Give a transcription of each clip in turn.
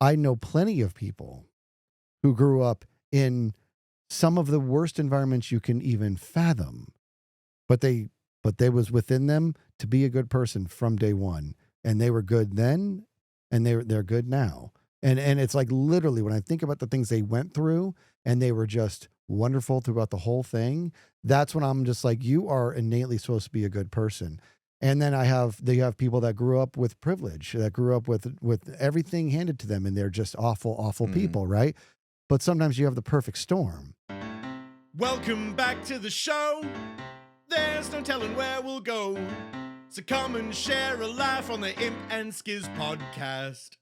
I know plenty of people who grew up in some of the worst environments you can even fathom, but they was within them to be a good person from day one, and they were good then, and they're good now. And it's like literally when I think about the things they went through, and they were just wonderful throughout the whole thing, that's when I'm just like, you are innately supposed to be a good person. And then they have people that grew up with privilege, that grew up with everything handed to them, and they're just awful people, right? But sometimes you have the perfect storm. Welcome back to the show. There's no telling where we'll go. So come and share a laugh on the Imp and Skizz podcast.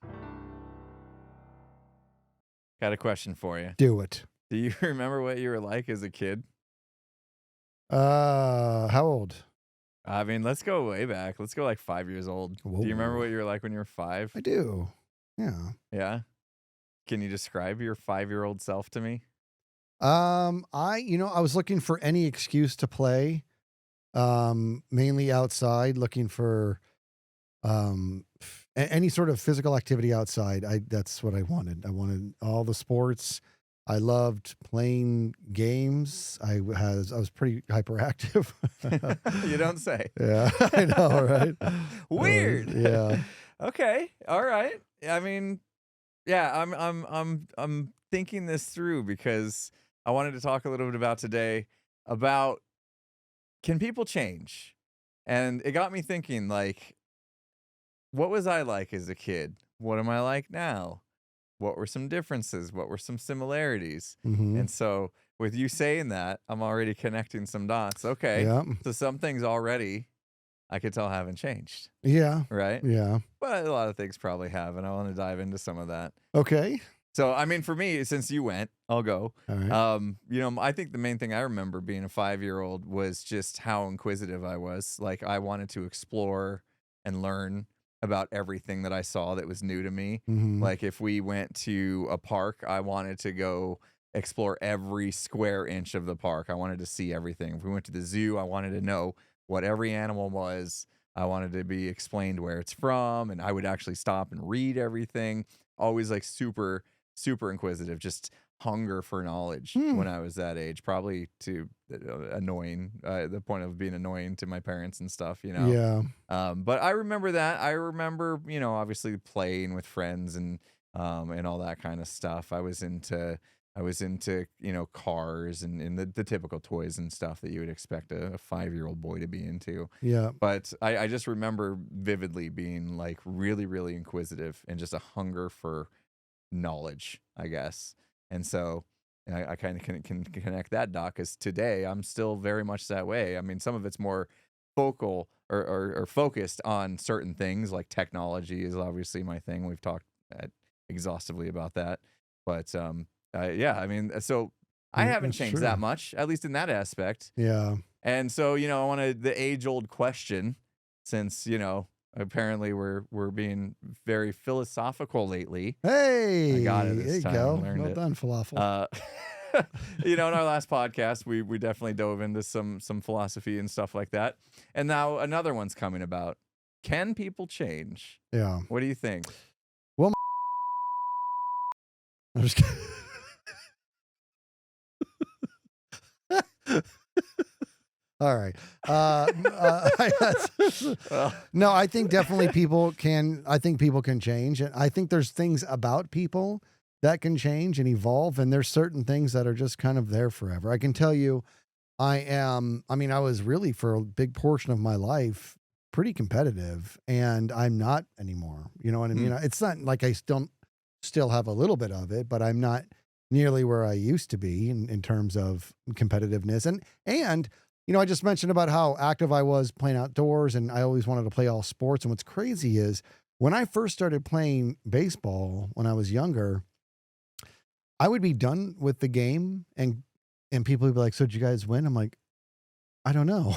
Got a question for you. Do it. Do you remember what you were like as a kid? How old? I mean, let's go way back. Let's go like 5 years old. Whoa. Do you remember what you were like when you were 5? I do. Yeah. Yeah? Can you describe your 5-year-old self to me? I was looking for any excuse to play, mainly outside, looking for any sort of physical activity outside. That's what I wanted. I wanted all the sports. I loved playing games. I was pretty hyperactive. You don't say. Yeah, I know, right? Weird. Yeah. Okay. All right. I mean, yeah, I'm thinking this through because I wanted to talk a little bit about today about, can people change? And it got me thinking, like, what was I like as a kid? What am I like now? What were some differences? What were some similarities? Mm-hmm. And so with you saying that, I'm already connecting some dots. Okay. Yeah. So some things already I could tell haven't changed. Yeah. Right? Yeah. But a lot of things probably have, and I want to dive into some of that. Okay. So, I mean, for me, since you went, I'll go. All right. I think the main thing I remember being a 5-year-old was just how inquisitive I was. Like, I wanted to explore and learn about everything that I saw that was new to me. Mm-hmm. Like, if we went to a park, I wanted to go explore every square inch of the park. I wanted to see everything. If we went to the zoo, I wanted to know what every animal was. I wanted to be explained where it's from, and I would actually stop and read everything. Always like super inquisitive, just hunger for knowledge when I was that age, probably to annoying, the point of being annoying to my parents and stuff, you know? Yeah. But I remember that. I remember, obviously playing with friends and all that kind of stuff. I was into, cars and the typical toys and stuff that you would expect a 5-year-old boy to be into. Yeah. But I just remember vividly being like really, really inquisitive and just a hunger for knowledge, I guess. And so I kind of can connect that dot, because today I'm still very much that way. I mean, some of it's more focal or focused on certain things, like technology is obviously my thing. We've talked exhaustively about that. But yeah, I mean, so I haven't changed that much, at least in that aspect. Yeah. And so, I wanted the age-old question, since, apparently we're being very philosophical lately. Hey, I got it this there you time. go. Learned Well it. done, falafel. In our last podcast, we definitely dove into some philosophy and stuff like that. And now another one's coming about. Can people change? Yeah. What do you think? Well, I'm just kidding. All right. No, I think definitely people can change. And I think there's things about people that can change and evolve. And there's certain things that are just kind of there forever. I can tell you, I was really, for a big portion of my life, pretty competitive, and I'm not anymore. You know what I mean? It's not like I still have a little bit of it, but I'm not nearly where I used to be in terms of competitiveness. And I just mentioned about how active I was playing outdoors, and I always wanted to play all sports. And what's crazy is when I first started playing baseball when I was younger, I would be done with the game and people would be like, "So did you guys win?" I'm like, "I don't know."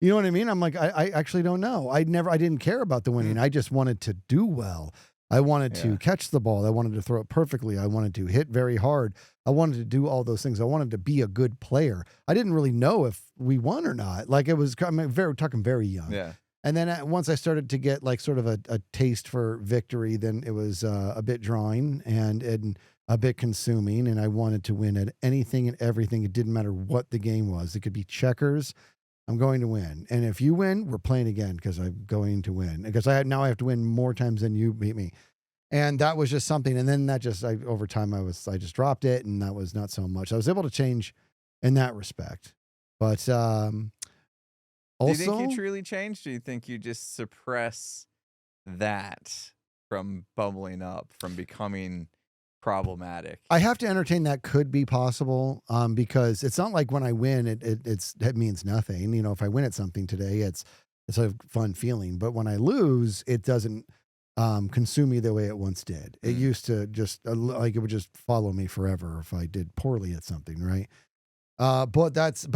You know what I mean? I'm like, I actually don't know. I didn't care about the winning. I just wanted to do well. I wanted to catch the ball. I wanted to throw it perfectly. I wanted to hit very hard. I wanted to do all those things. I wanted to be a good player. I didn't really know if we won or not. Like, it was, talking very young. Yeah. And then once I started to get like sort of a taste for victory, then it was a bit drawing and a bit consuming. And I wanted to win at anything and everything. It didn't matter what the game was. It could be checkers. I'm going to win. And if you win, we're playing again because I'm going to win. Because now I have to win more times than you beat me. And that was just something. And then that just, over time, I just dropped it. And that was not so much. I was able to change in that respect. But also, do you think you truly changed? Do you think you just suppress that from bubbling up, from becoming problematic? I have to entertain that could be possible because it's not like when I win, it means nothing. You know, if I win at something today, it's a fun feeling. But when I lose, it doesn't consume me the way it once did. It used to just like it would just follow me forever if I did poorly at something, right? But that's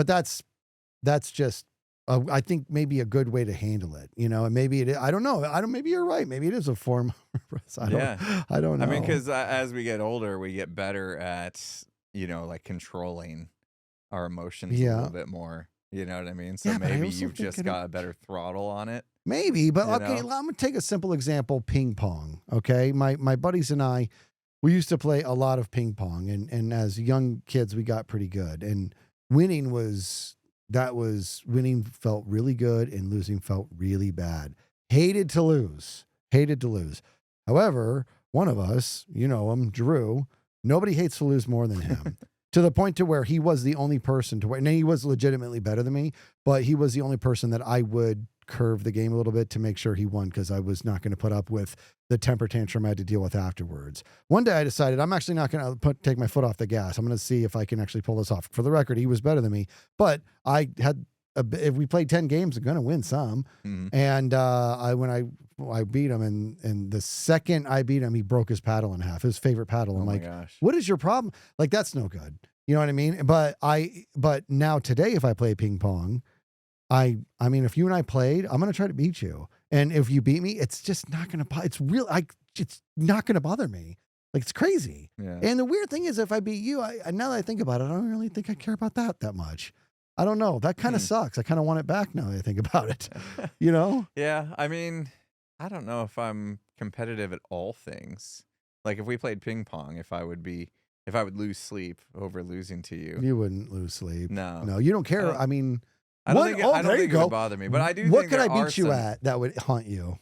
just I think maybe a good way to handle it, you know, and maybe I don't know. Maybe you're right. Maybe it is a form. I don't know. I mean, because as we get older, we get better at, you know, like controlling our emotions a little bit more. You know what I mean? So maybe you've just got a better throttle on it. Maybe, but okay, I'm going to take a simple example, ping pong. Okay. My buddies and I, we used to play a lot of ping pong and as young kids, we got pretty good and winning felt really good and losing felt really bad. Hated to lose. However, one of us, you know him, Drew, nobody hates to lose more than him. To the point to where he was the only person to win. And he was legitimately better than me, but he was the only person that I would curve the game a little bit to make sure he won because I was not going to put up with the temper tantrum I had to deal with afterwards. One day I decided I'm actually not going to take my foot off the gas. I'm going to see if I can actually pull this off. For the record, he was better than me, but I had if we played 10 games, I'm going to win some. And when I beat him and the second I beat him, he broke his paddle in half, his favorite paddle. I'm like, what is your problem? Like, that's no good. You know what I mean? But now today, if I play ping pong, I mean, if you and I played, I'm going to try to beat you. And if you beat me, it's just not going to, it's not going to bother me. Like, it's crazy. Yeah. And the weird thing is if I beat you, now that I think about it, I don't really think I care about that much. I don't know. That kind of sucks. I kind of want it back now that I think about it, you know? Yeah. I mean, I don't know if I'm competitive at all things. Like if we played ping pong, if I would lose sleep over losing to you. You wouldn't lose sleep. No, you don't care. I mean, I don't think it would bother me, but I do. What could I beat you at that would haunt you?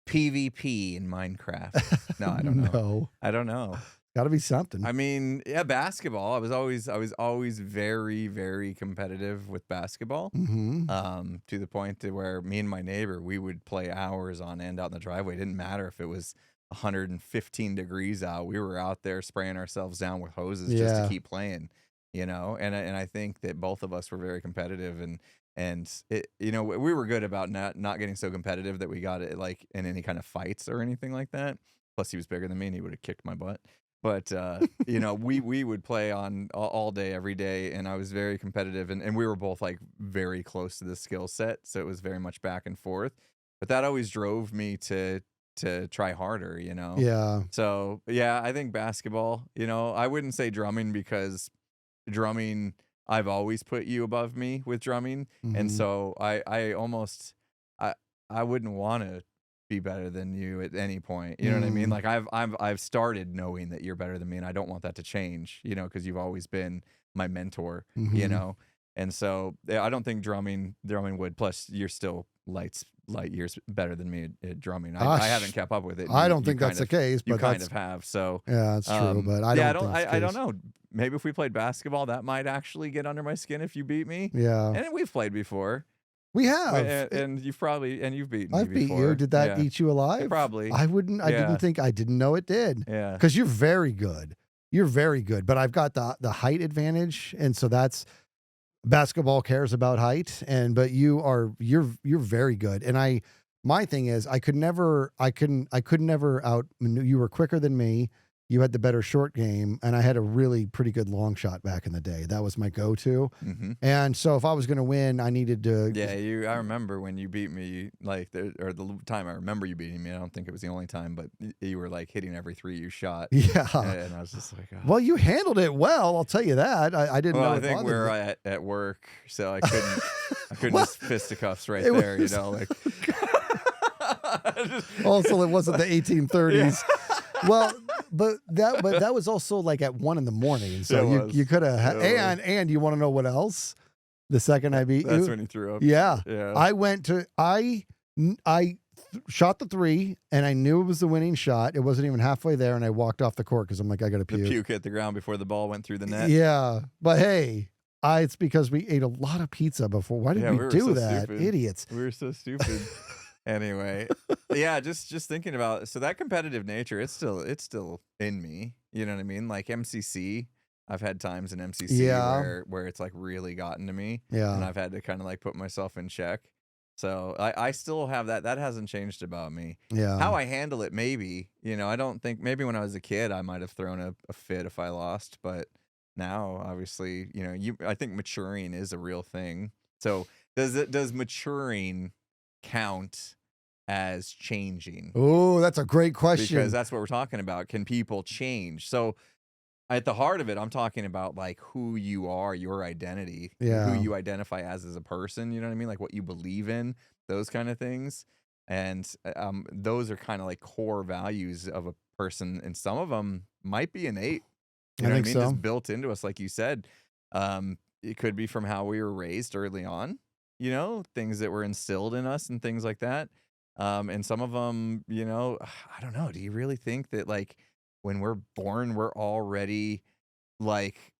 PvP in Minecraft. No, I don't know. No. I don't know. Got to be something. I mean, yeah, basketball. I was always very, very competitive with basketball. To the point to where me and my neighbor, we would play hours on end out in the driveway. It didn't matter if it was 115 degrees out. We were out there spraying ourselves down with hoses just to keep playing, you know. And I think that both of us were very competitive, and it, you know, we were good about not getting so competitive that we got it like in any kind of fights or anything like that. Plus, he was bigger than me, and he would have kicked my butt. But, you know, we would play on all day, every day, and I was very competitive, and we were both, like, very close to the skill set, so it was very much back and forth. But that always drove me to try harder, you know? Yeah. So, yeah, I think basketball, you know, I wouldn't say drumming because drumming, I've always put you above me with drumming, and so I almost, I wouldn't want to be better than you at any point. You know what I mean? Like I've started knowing that you're better than me, and I don't want that to change, you know, because you've always been my mentor, you know? And so yeah, I don't think drumming would, plus you're still light years better than me at drumming. I haven't kept up with it. I don't think that's the case, but you kind of have. So yeah, that's true. But I don't know. Maybe if we played basketball, that might actually get under my skin if you beat me. Yeah. And we've played before. We have, and you've beaten me. I've beat you. Did that eat you alive? Probably. I wouldn't. I didn't know it did. Yeah. Because you're very good. You're very good. But I've got the height advantage, and so that's basketball cares about height. But you're very good. And my thing is I could never out. You were quicker than me. You had the better short game, and I had a really pretty good long shot back in the day. That was my go-to. And so if I was going to win, I needed to. Yeah, I remember when you beat me, like, the time I remember you beating me. I don't think it was the only time, but you were like hitting every three you shot. Yeah, and I was just like, oh. Well, you handled it well. I'll tell you that. I didn't know. I think we're at work, so I couldn't. I couldn't Well, just fisticuffs right it there, was- you know, like. Also, it wasn't the 1830s. Well, but that was also like at 1 a.m. So It you was. you could have It was. and you want to know what else? The second I beat That's you, when he threw up. yeah, Yeah. I shot the 3 and I knew it was the winning shot. It wasn't even halfway there, and I walked off the court because I'm like, I got to The puke. puke hit the ground before the ball went through the net. Yeah, but hey, it's because we ate a lot of pizza before. Why did Yeah, we we were do so that, stupid. idiots? We were so stupid. Anyway, yeah, just thinking about so that competitive nature, it's still in me. You know what I mean? Like MCC, I've had times in MCC Yeah. where it's like really gotten to me, and Yeah, I've had to kind of like put myself in check. So I still have that. That hasn't changed about me. yeah. How I handle it, maybe. You know, I don't think maybe when I was a kid I might have thrown a fit if I lost, but now obviously, you know, I think maturing is a real thing. So does maturing count as changing? Oh, that's a great question. Because that's what we're talking about. Can people change? So at the heart of it, I'm talking about like who you are, your identity, Yeah. who you identify as a person. You know what I mean? Like what you believe in, those kind of things. And those are kind of like core values of a person. And some of them might be innate. You know what I think mean? so. Just built into us, like you said. It could be from how we were raised early on. You know, things that were instilled in us and things like that. And some of them, you know, I don't know. Do you really think that like when we're born, we're already like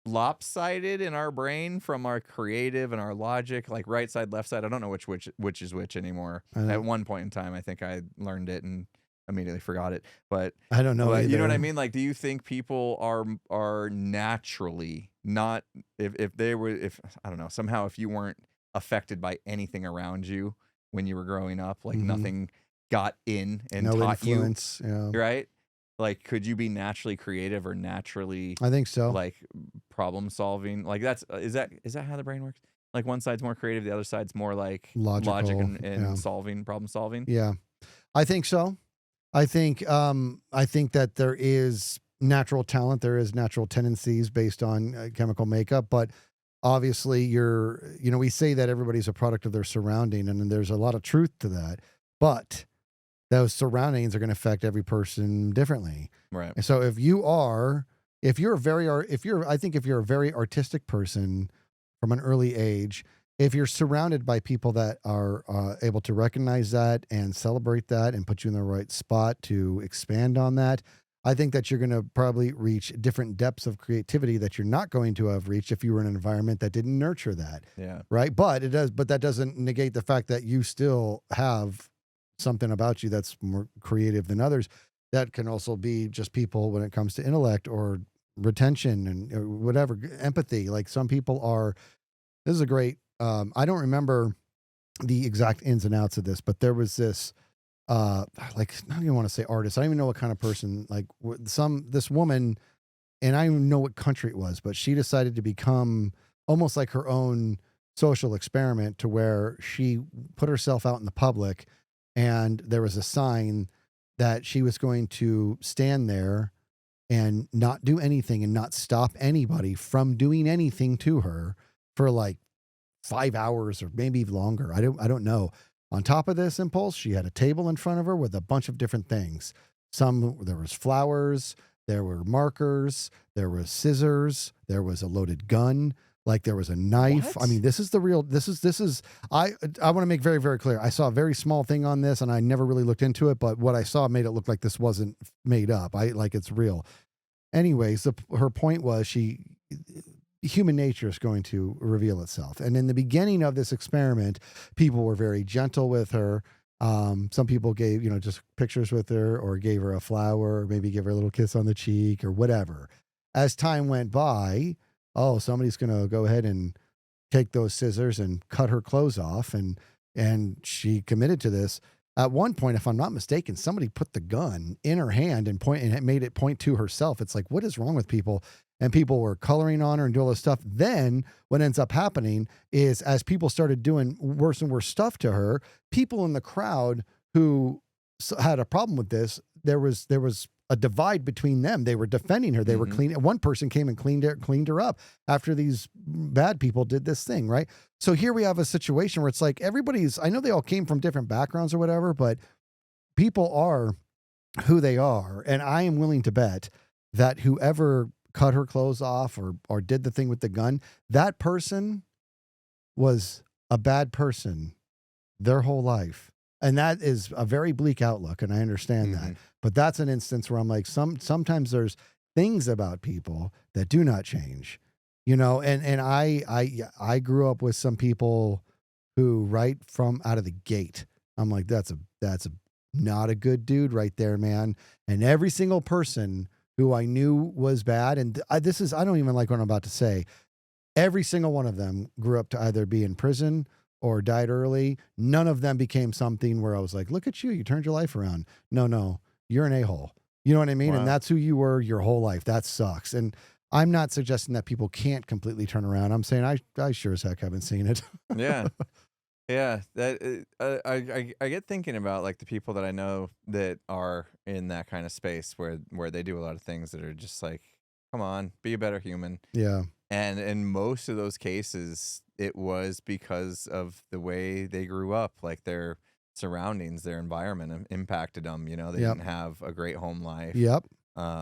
lopsided in our brain from our creative and our logic, like right side, left side? I don't know which is which anymore. At one point in time, I think I learned it and immediately forgot it. But I don't know. you know what I either. mean? Like, do you think people are naturally not if they were I don't know, somehow if you weren't affected by anything around you when you were growing up, like Mhm. nothing got in and No taught influence. Yeah, you, right? Like, could you be naturally creative or naturally I think so. like problem solving? Like is that how the brain works? Like one side's more creative, the other side's more like logic Logical, and yeah. solving, problem solving. Yeah, I think so. I think that there is natural talent. There is natural tendencies based on chemical makeup, but obviously we say that everybody's a product of their surrounding, and there's a lot of truth to that. But those surroundings are going to affect every person differently. Right. And so if you're a very artistic person from an early age, if you're surrounded by people that are able to recognize that and celebrate that and put you in the right spot to expand on that, I think that you're going to probably reach different depths of creativity that you're not going to have reached if you were in an environment that didn't nurture that. Yeah. Right. But that doesn't negate the fact that you still have something about you that's more creative than others. That can also be just people when it comes to intellect or retention and or whatever, empathy. Like some people are, this is a great, I don't remember the exact ins and outs of this, but there was this, like, I don't even want to say artist. I don't even know what kind of person, like this woman, and I don't even know what country it was, but she decided to become almost like her own social experiment to where she put herself out in the public, and there was a sign that she was going to stand there and not do anything and not stop anybody from doing anything to her for like 5 hours or maybe longer. I don't know. On top of this impulse, she had a table in front of her with a bunch of different things. There was flowers, there were markers, there was scissors, there was a loaded gun, like there was a knife. What? I mean, this is I want to make very, very clear. I saw a very small thing on this and I never really looked into it, but what I saw made it look like this wasn't made up. It's real. Anyways, her point was human nature is going to reveal itself. And in the beginning of this experiment, people were very gentle with her. Some people gave, just pictures with her or gave her a flower, or maybe give her a little kiss on the cheek or whatever. As time went by, somebody's going to go ahead and take those scissors and cut her clothes off. And she committed to this. At one point, if I'm not mistaken, somebody put the gun in her hand and made it point to herself. It's like, what is wrong with people? And people were coloring on her and doing all this stuff. Then what ends up happening is as people started doing worse and worse stuff to her, people in the crowd who had a problem with this, there was a divide between them. They were defending her. They were clean. One person came and cleaned her up after these bad people did this thing, right? So here we have a situation where it's like I know they all came from different backgrounds or whatever, but people are who they are. And I am willing to bet that whoever cut her clothes off or did the thing with the gun, that person was a bad person their whole life. And that is a very bleak outlook, and I understand that. But that's an instance where I'm like, sometimes there's things about people that do not change, you know. And I grew up with some people who right from out of the gate, I'm like, that's a not a good dude right there, man. And every single person who I knew was bad, and I don't even like what I'm about to say. Every single one of them grew up to either be in prison or died early. None of them became something where I was like, look at you, you turned your life around. No, you're an a-hole. You know what I mean? Wow. And that's who you were your whole life. That sucks. And I'm not suggesting that people can't completely turn around. I'm saying I sure as heck haven't seen it. Yeah. Yeah, that I get thinking about like the people that I know that are in that kind of space where they do a lot of things that are just like, come on, be a better human. Yeah. And in most of those cases, it was because of the way they grew up, like their surroundings, their environment impacted them. You know, they didn't have a great home life. Yep.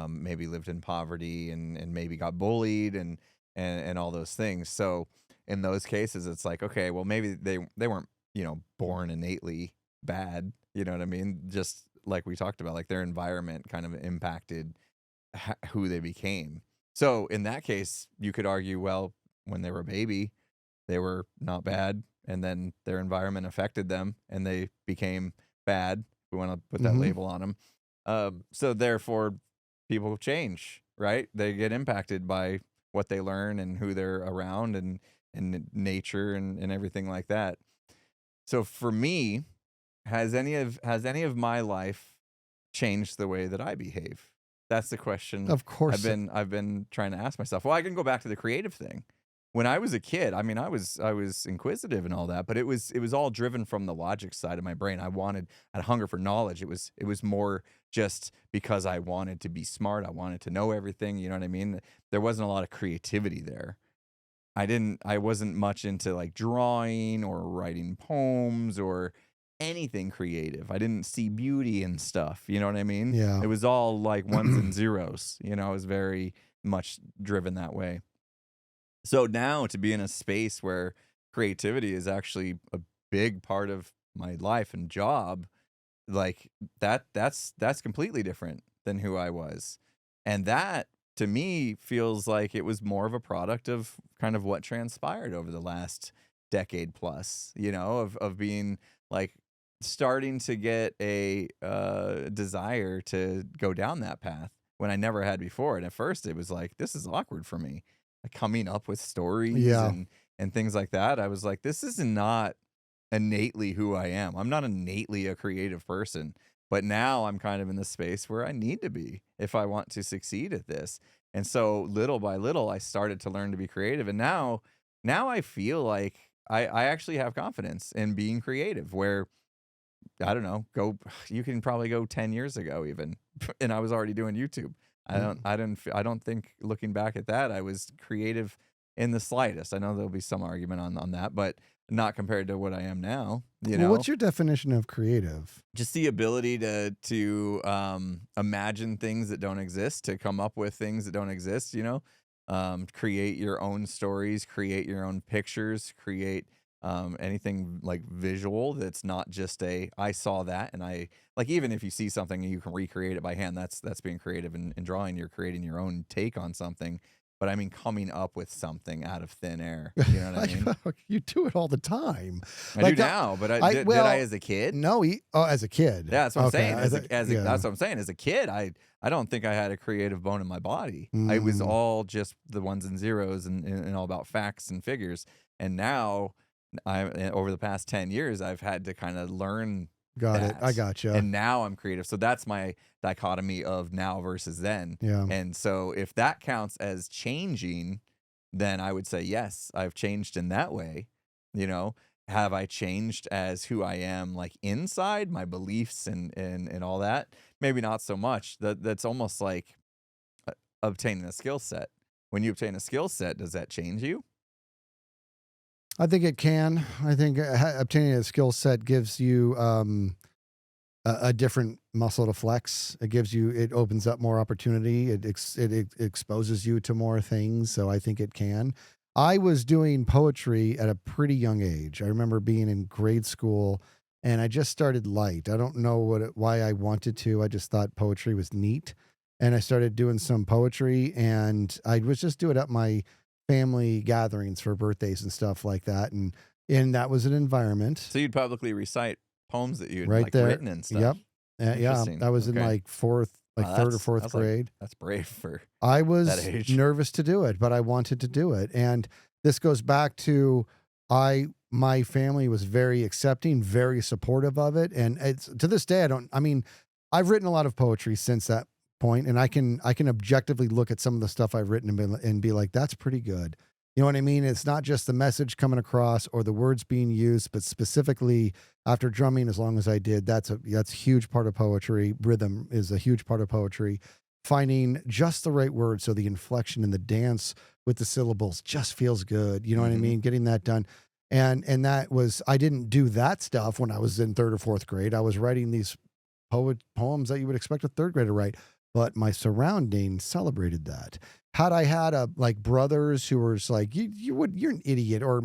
Maybe lived in poverty and maybe got bullied and all those things. So in those cases, it's like, okay, well, maybe they weren't, you know, born innately bad. You know what I mean? Just like we talked about, like their environment kind of impacted who they became. So in that case, you could argue, well, when they were a baby, they were not bad, and then their environment affected them, and they became bad. We want to put that label on them. So therefore, people change, right? They get impacted by what they learn and who they're around and nature and everything like that. So for me, has any of my life changed the way that I behave? That's the question. Of course. I've been trying to ask myself. Well, I can go back to the creative thing. When I was a kid, I mean, I was inquisitive and all that, but it was all driven from the logic side of my brain. I had hunger for knowledge. It was more just because I wanted to be smart. I wanted to know everything. You know what I mean? There wasn't a lot of creativity there. I wasn't much into like drawing or writing poems or anything creative. I didn't see beauty in stuff. You know what I mean? Yeah. It was all like ones and zeros. You know, I was very much driven that way. So now to be in a space where creativity is actually a big part of my life and job, like that's completely different than who I was. And that to me feels like it was more of a product of kind of what transpired over the last decade plus, you know, of being like starting to get a desire to go down that path when I never had before. And at first it was like, this is awkward for me. Like coming up with stories and things like that. I was like, this is not innately who I am. I'm not innately a creative person, but now I'm kind of in the space where I need to be if I want to succeed at this. And so little by little, I started to learn to be creative. And now I feel like I actually have confidence in being creative where, I don't know, you can probably go 10 years ago even, and I was already doing YouTube. I don't think looking back at that, I was creative in the slightest. I know there'll be some argument on that, but not compared to what I am now. You know, what's your definition of creative? just the ability to imagine things that don't exist, to come up with things that don't exist. You know, create your own stories, create your own pictures, create anything like visual that's not just I saw that and I like, even if you see something and you can recreate it by hand, that's being creative and drawing. You're creating your own take on something. But I mean, coming up with something out of thin air. You know what I mean? You do it all the time. I do now, but did I as a kid? No, as a kid. Yeah, that's what I'm saying. Yeah. That's what I'm saying. As a kid, I don't think I had a creative bone in my body. I was all just the ones and zeros and all about facts and figures. And now, over the past 10 years, I've had to kind of learn. Got it. I gotcha. And now I'm creative. So that's my dichotomy of now versus then. Yeah. And so if that counts as changing, then I would say, yes, I've changed in that way, you know. have I changed as who I am, like inside my beliefs and all that? Maybe not so much. That's almost like obtaining a skill set. When you obtain a skill set, does that change you? I think it can. I think obtaining a skill set gives you a different muscle to flex. It opens up more opportunity. It exposes you to more things. So I think it can. I was doing poetry at a pretty young age. I remember being in grade school, and I just started light. I don't know why I wanted to. I just thought poetry was neat, and I started doing some poetry, and I was just doing it at my family gatherings for birthdays and stuff like that, and that was an environment. So you'd publicly recite poems that you'd Right like there. written and stuff. Yep. Yeah, Interesting. I was in Okay. like third or fourth grade. That's brave for I was that age. nervous to do it, but I wanted to do it. And this goes back to my family was very accepting, very supportive of it. And it's to this day, I've written a lot of poetry since that point, and I can objectively look at some of the stuff I've written and be like, that's pretty good. You know what I mean? It's not just the message coming across or the words being used, but specifically after drumming, as long as I did, that's a huge part of poetry. Rhythm is a huge part of poetry. Finding just the right word, so the inflection and the dance with the syllables just feels good. You know what I mean? Getting that done. And that was, I didn't do that stuff when I was in third or fourth grade. I was writing these poems that you would expect a third grader to write, but my surroundings celebrated that. Had I had brothers who were just like, you're an idiot, or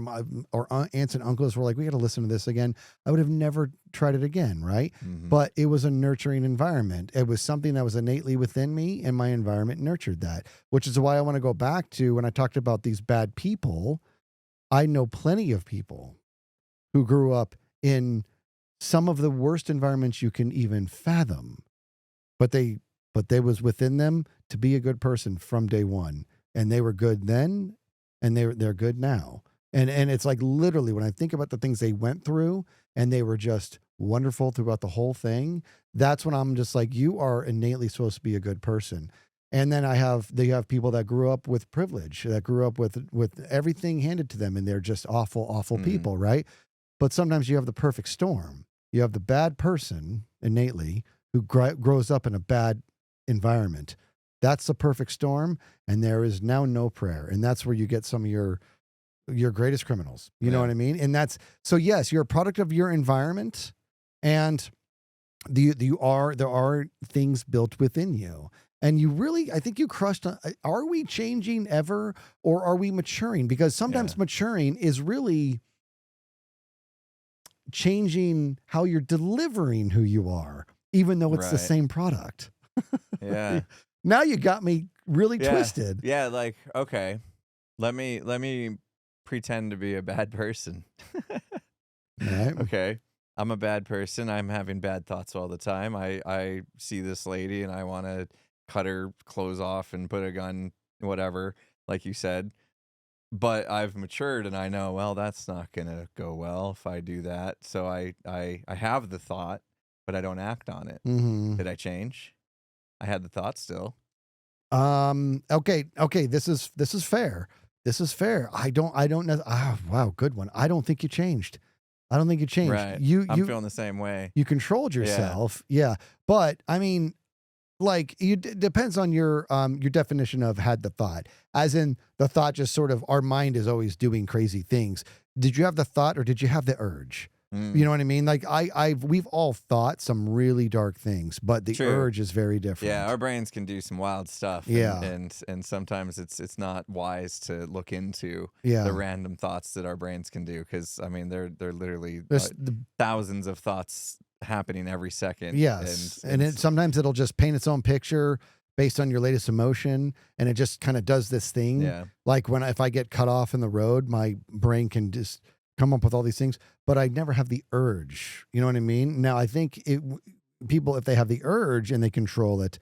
aunts and uncles were like, we got to listen to this again, I would have never tried it again, right? But it was a nurturing environment. It was something that was innately within me, and my environment nurtured that, which is why I want to go back to when I talked about these bad people. I know plenty of people who grew up in some of the worst environments you can even fathom, but they was within them to be a good person from day one, and they were good then, and they're good now. And it's like literally when I think about the things they went through, and they were just wonderful throughout the whole thing, that's when I'm just like, you are innately supposed to be a good person. And then they have people that grew up with privilege, that grew up with everything handed to them, and they're just awful people, right? But sometimes you have the perfect storm. You have the bad person innately who grows up in a bad environment. That's the perfect storm, and there is now no prayer. And that's where you get some of your greatest criminals. You know what I mean? And that's, so yes, you're a product of your environment, and there are things built within you. And you really, I think you crushed on, are we changing ever, or are we maturing? Because sometimes maturing is really changing how you're delivering who you are, even though it's the same product. Yeah. Now you got me really twisted. Yeah, like, okay, let me pretend to be a bad person. Right. Okay, I'm a bad person. I'm having bad thoughts all the time. I see this lady and I want to cut her clothes off and put a gun, whatever, like you said. But I've matured and I know, well, that's not gonna go well if I do that. So I have the thought, but I don't act on it. Did I change? I had the thought still. Okay. This is fair. I don't know. Wow. Good one. I don't think you changed. Right. I'm feeling the same way. You controlled yourself. Yeah. But I mean, like, depends on your definition of had the thought, as in the thought just sort of, our mind is always doing crazy things. Did you have the thought, or did you have the urge? You know what I mean? Like we've all thought some really dark things, but the urge is very different. Yeah, our brains can do some wild stuff. And sometimes it's not wise to look into the random thoughts that our brains can do, because I mean they're literally thousands of thoughts happening every second. Yes, and sometimes it'll just paint its own picture based on your latest emotion, and it just kind of does this thing. Yeah. Like if I get cut off in the road, my brain can just come up with all these things, but I never have the urge. You know what I mean? Now, I think people, if they have the urge and they control it,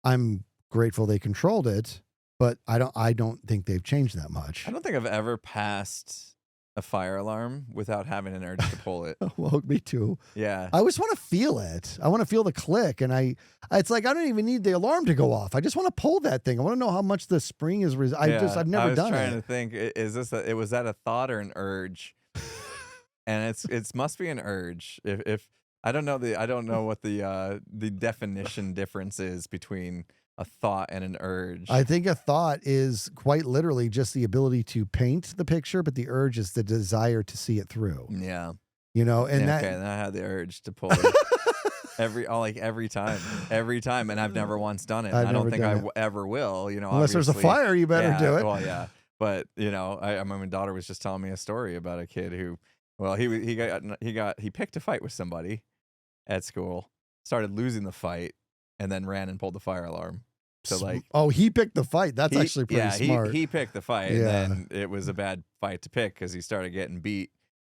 I'm grateful they controlled it, but I don't think they've changed that much. I don't think I've ever passed a fire alarm without having an urge to pull it. Well, me too. Yeah. I just want to feel it. I want to feel the click, and it's like I don't even need the alarm to go off. I just want to pull that thing. I want to know how much the spring is. I've never done it. I was trying to think, was that a thought or an urge? and it's must be an urge. If I don't know what the definition difference is between a thought and an urge. I think a thought is quite literally just the ability to paint the picture, but the urge is the desire to see it through. Yeah. You know, and Yeah, that okay, and I had the urge to pull it every time, and I've never once done it. I've I don't never think done I it. ever will. You know, Unless there's a obviously. fire, you better Yeah, do it. well, yeah, but you know, my daughter was just telling me a story about a kid who, well, he picked a fight with somebody at school, started losing the fight, and then ran and pulled the fire alarm. So like, oh, he picked the fight. That's actually pretty smart. He picked the fight, Yeah. and then it was a bad fight to pick because he started getting beat,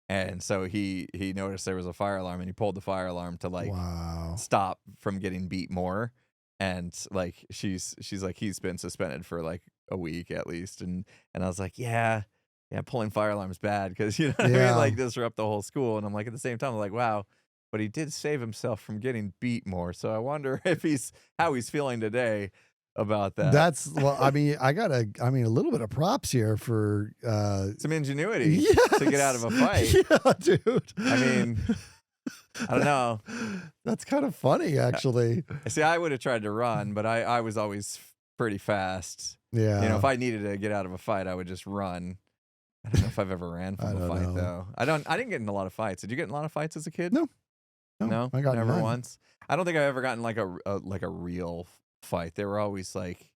and so he noticed there was a fire alarm, and he pulled the fire alarm to like Wow. stop from getting beat more. And like she's like, he's been suspended for like a week at least, and I was like, yeah, pulling fire alarms bad because you know what I Yeah. mean, like disrupt the whole school. And I'm like, at the same time, I'm like, wow. But he did save himself from getting beat more. So I wonder if how he's feeling today about that. That's well, I mean, a little bit of props here for Some ingenuity yes. to get out of a fight. Yeah, dude. I mean, I don't know. That's kind of funny, actually. See, I would have tried to run, but I was always pretty fast. Yeah. You know, if I needed to get out of a fight, I would just run. I don't know if I've ever ran I from a don't fight know. though. I didn't get in a lot of fights. Did you get in a lot of fights as a kid? No. No, I got never none. once. I don't think I've ever gotten like a real fight. They were always like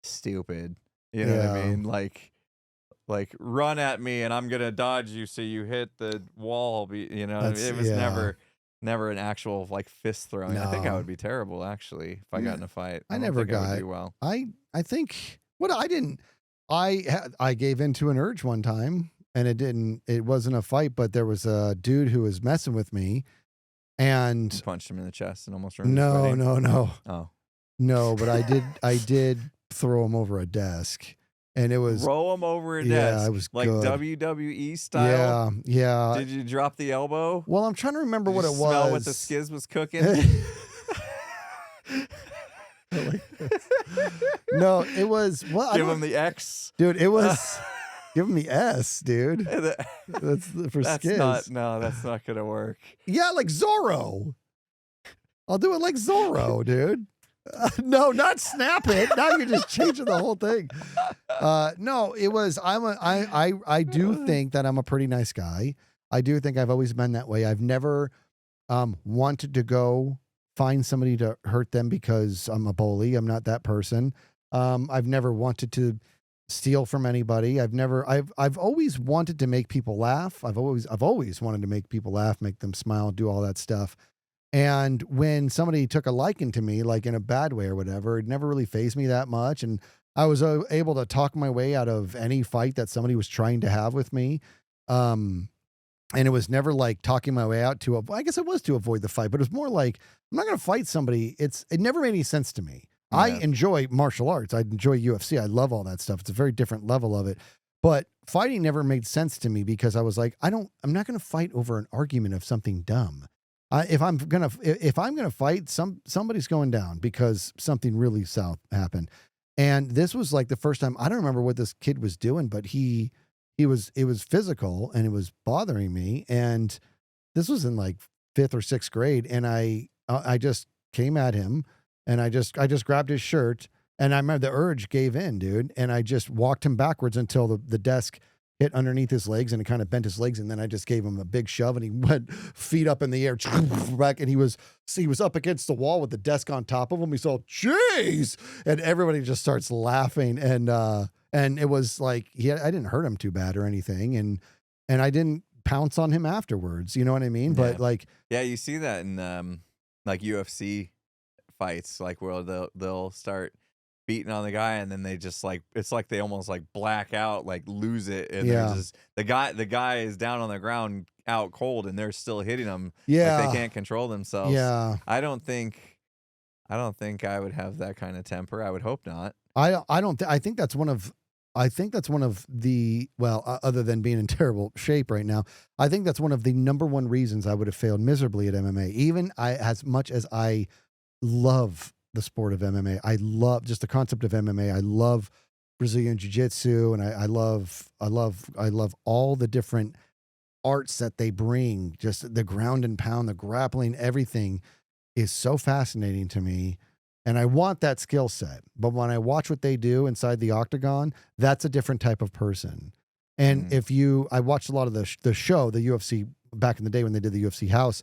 stupid. You know what I Yeah. mean? Like run at me and I'm gonna dodge you so you hit the wall. You know, That's- it was yeah. never an actual like fist throwing. I think I No. would be terrible actually if I got in a fight. I don't never think I would got- do well. I think what I didn't. I gave into an urge one time, and it wasn't a fight, but there was a dude who was messing with me, and You punched him in the chest and almost ruined his no, wedding. no, Oh, but I did throw him over a desk, and it was roll him over a yeah, desk. it was like good. WWE style. yeah. Did you drop the elbow? Well, I'm trying to remember Did what you it smell was. what the skizz was cooking? No, it was well. I Give don't- him the X. dude. It was give him the S, dude. That's That's for Skizz. that's not gonna work. Yeah, like Zorro. I'll do it like Zorro, dude. No, not snap it. Now you're just changing the whole thing. No, it was. I do think that I'm a pretty nice guy. I do think I've always been that way. I've never wanted to go find somebody to hurt them because I'm a bully. I'm not that person. I've never wanted to steal from anybody. I've always wanted to make people laugh. I've always wanted to make people laugh, make them smile, do all that stuff. And when somebody took a liking to me, like in a bad way or whatever, it never really fazed me that much. And I was able to talk my way out of any fight that somebody was trying to have with me. And it was never like talking my way out to I guess it was to avoid the fight, but it was more like, I'm not going to fight somebody. It never made any sense to me. Yeah. I enjoy martial arts. I enjoy UFC. I love all that stuff. It's a very different level of it. But fighting never made sense to me because I was like, I'm not going to fight over an argument of something dumb. If I'm gonna fight, somebody's going down because something really south happened. And this was like the first time. I don't remember what this kid was doing, but it was physical and it was bothering me. And this was in like 5th or 6th grade, and I just came at him, and I just grabbed his shirt, and I remember the urge gave in, dude, and I just walked him backwards until the desk hit underneath his legs, and it kind of bent his legs, and then I just gave him a big shove, and he went feet up in the air back, and he was up against the wall with the desk on top of him. He saw, jeez, and everybody just starts laughing, and it was like I didn't hurt him too bad or anything, and I didn't pounce on him afterwards. You know what I mean? Yeah. But like, Yeah, you see that in like UFC fights, like where they'll start beating on the guy, and then they just like, it's like they almost like black out, like lose it, and Yeah. they're just the guy is down on the ground out cold, and they're still hitting him. yeah, Like they can't control themselves. yeah. I don't think I would have that kind of temper. I would hope not. I think that's one of the, well, other than being in terrible shape right now, I think that's one of the number one reasons I would have failed miserably at MMA. Even as much as I love the sport of MMA, I love just the concept of MMA. I love Brazilian Jiu-Jitsu, and I love all the different arts that they bring, just the ground and pound, the grappling, everything is so fascinating to me. And I want that skill set. But when I watch what they do inside the octagon, that's a different type of person. And I watched a lot of the show, the UFC, back in the day when they did the UFC house.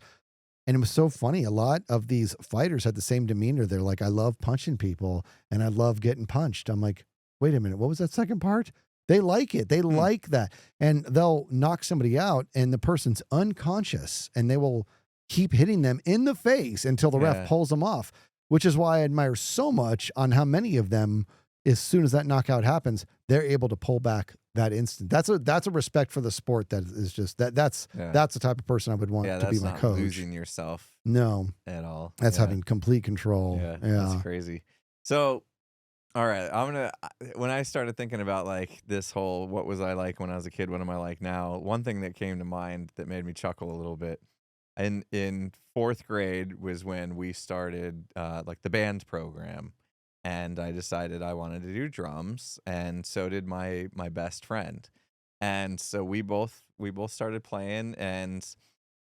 And it was so funny. A lot of these fighters had the same demeanor. They're like, I love punching people and I love getting punched. I'm like, wait a minute, what was that second part? They like it. They like that. And they'll knock somebody out and the person's unconscious and they will keep hitting them in the face until the ref pulls them off, which is why I admire so much on how many of them, as soon as that knockout happens, they're able to pull back that instant. That's a respect for the sport that is just that's the type of person I would want to be my not coach. Losing yourself, no, at all. That's having complete control. Yeah, that's crazy. So, all right, when I started thinking about like this whole, what was I like when I was a kid? What am I like now? One thing that came to mind that made me chuckle a little bit. In fourth grade was when we started like the band program, and I decided I wanted to do drums, and so did my best friend, and so we both started playing, and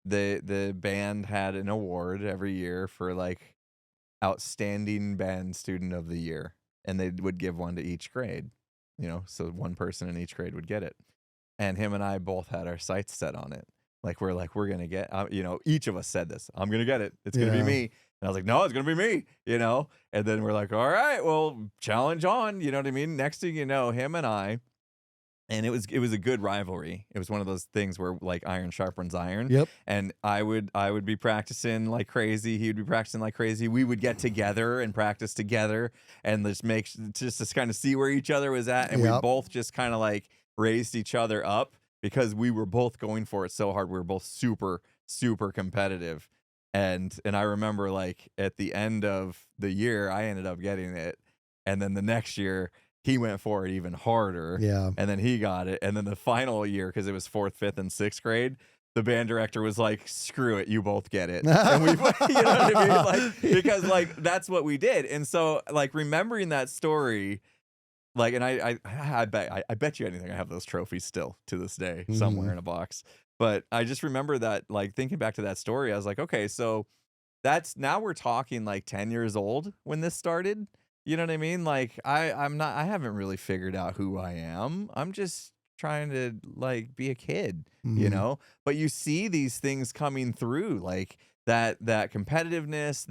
the band had an award every year for like outstanding band student of the year, and they would give one to each grade, so one person in each grade would get it, and him and I both had our sights set on it. We're going to get, each of us said this, I'm going to get it. It's going to be me. And I was like, no, it's going to be me, And then we're like, all right, well, challenge on, you know what I mean? Next thing you know, him and I, and it was a good rivalry. It was one of those things where like iron sharpens iron. Yep. And I would be practicing like crazy. He would be practicing like crazy. We would get together and practice together and just to kind of see where each other was at. And we both just kind of like raised each other up, because we were both going for it so hard. We were both super, super competitive. And I remember like at the end of the year, I ended up getting it. And then the next year, he went for it even harder. Yeah. And then he got it. And then the final year, because it was 4th, 5th, and 6th grade, the band director was like, screw it, you both get it. And we, you know what I mean? Like, because like, that's what we did. And so like remembering that story, like, and I bet you anything I have those trophies still to this day somewhere in a box. But I just remember that, like, thinking back to that story, I was like, okay, so now we're talking like 10 years old when this started. You know what I mean? Like, I haven't really figured out who I am. I'm just trying to like be a kid, But you see these things coming through, like that competitiveness,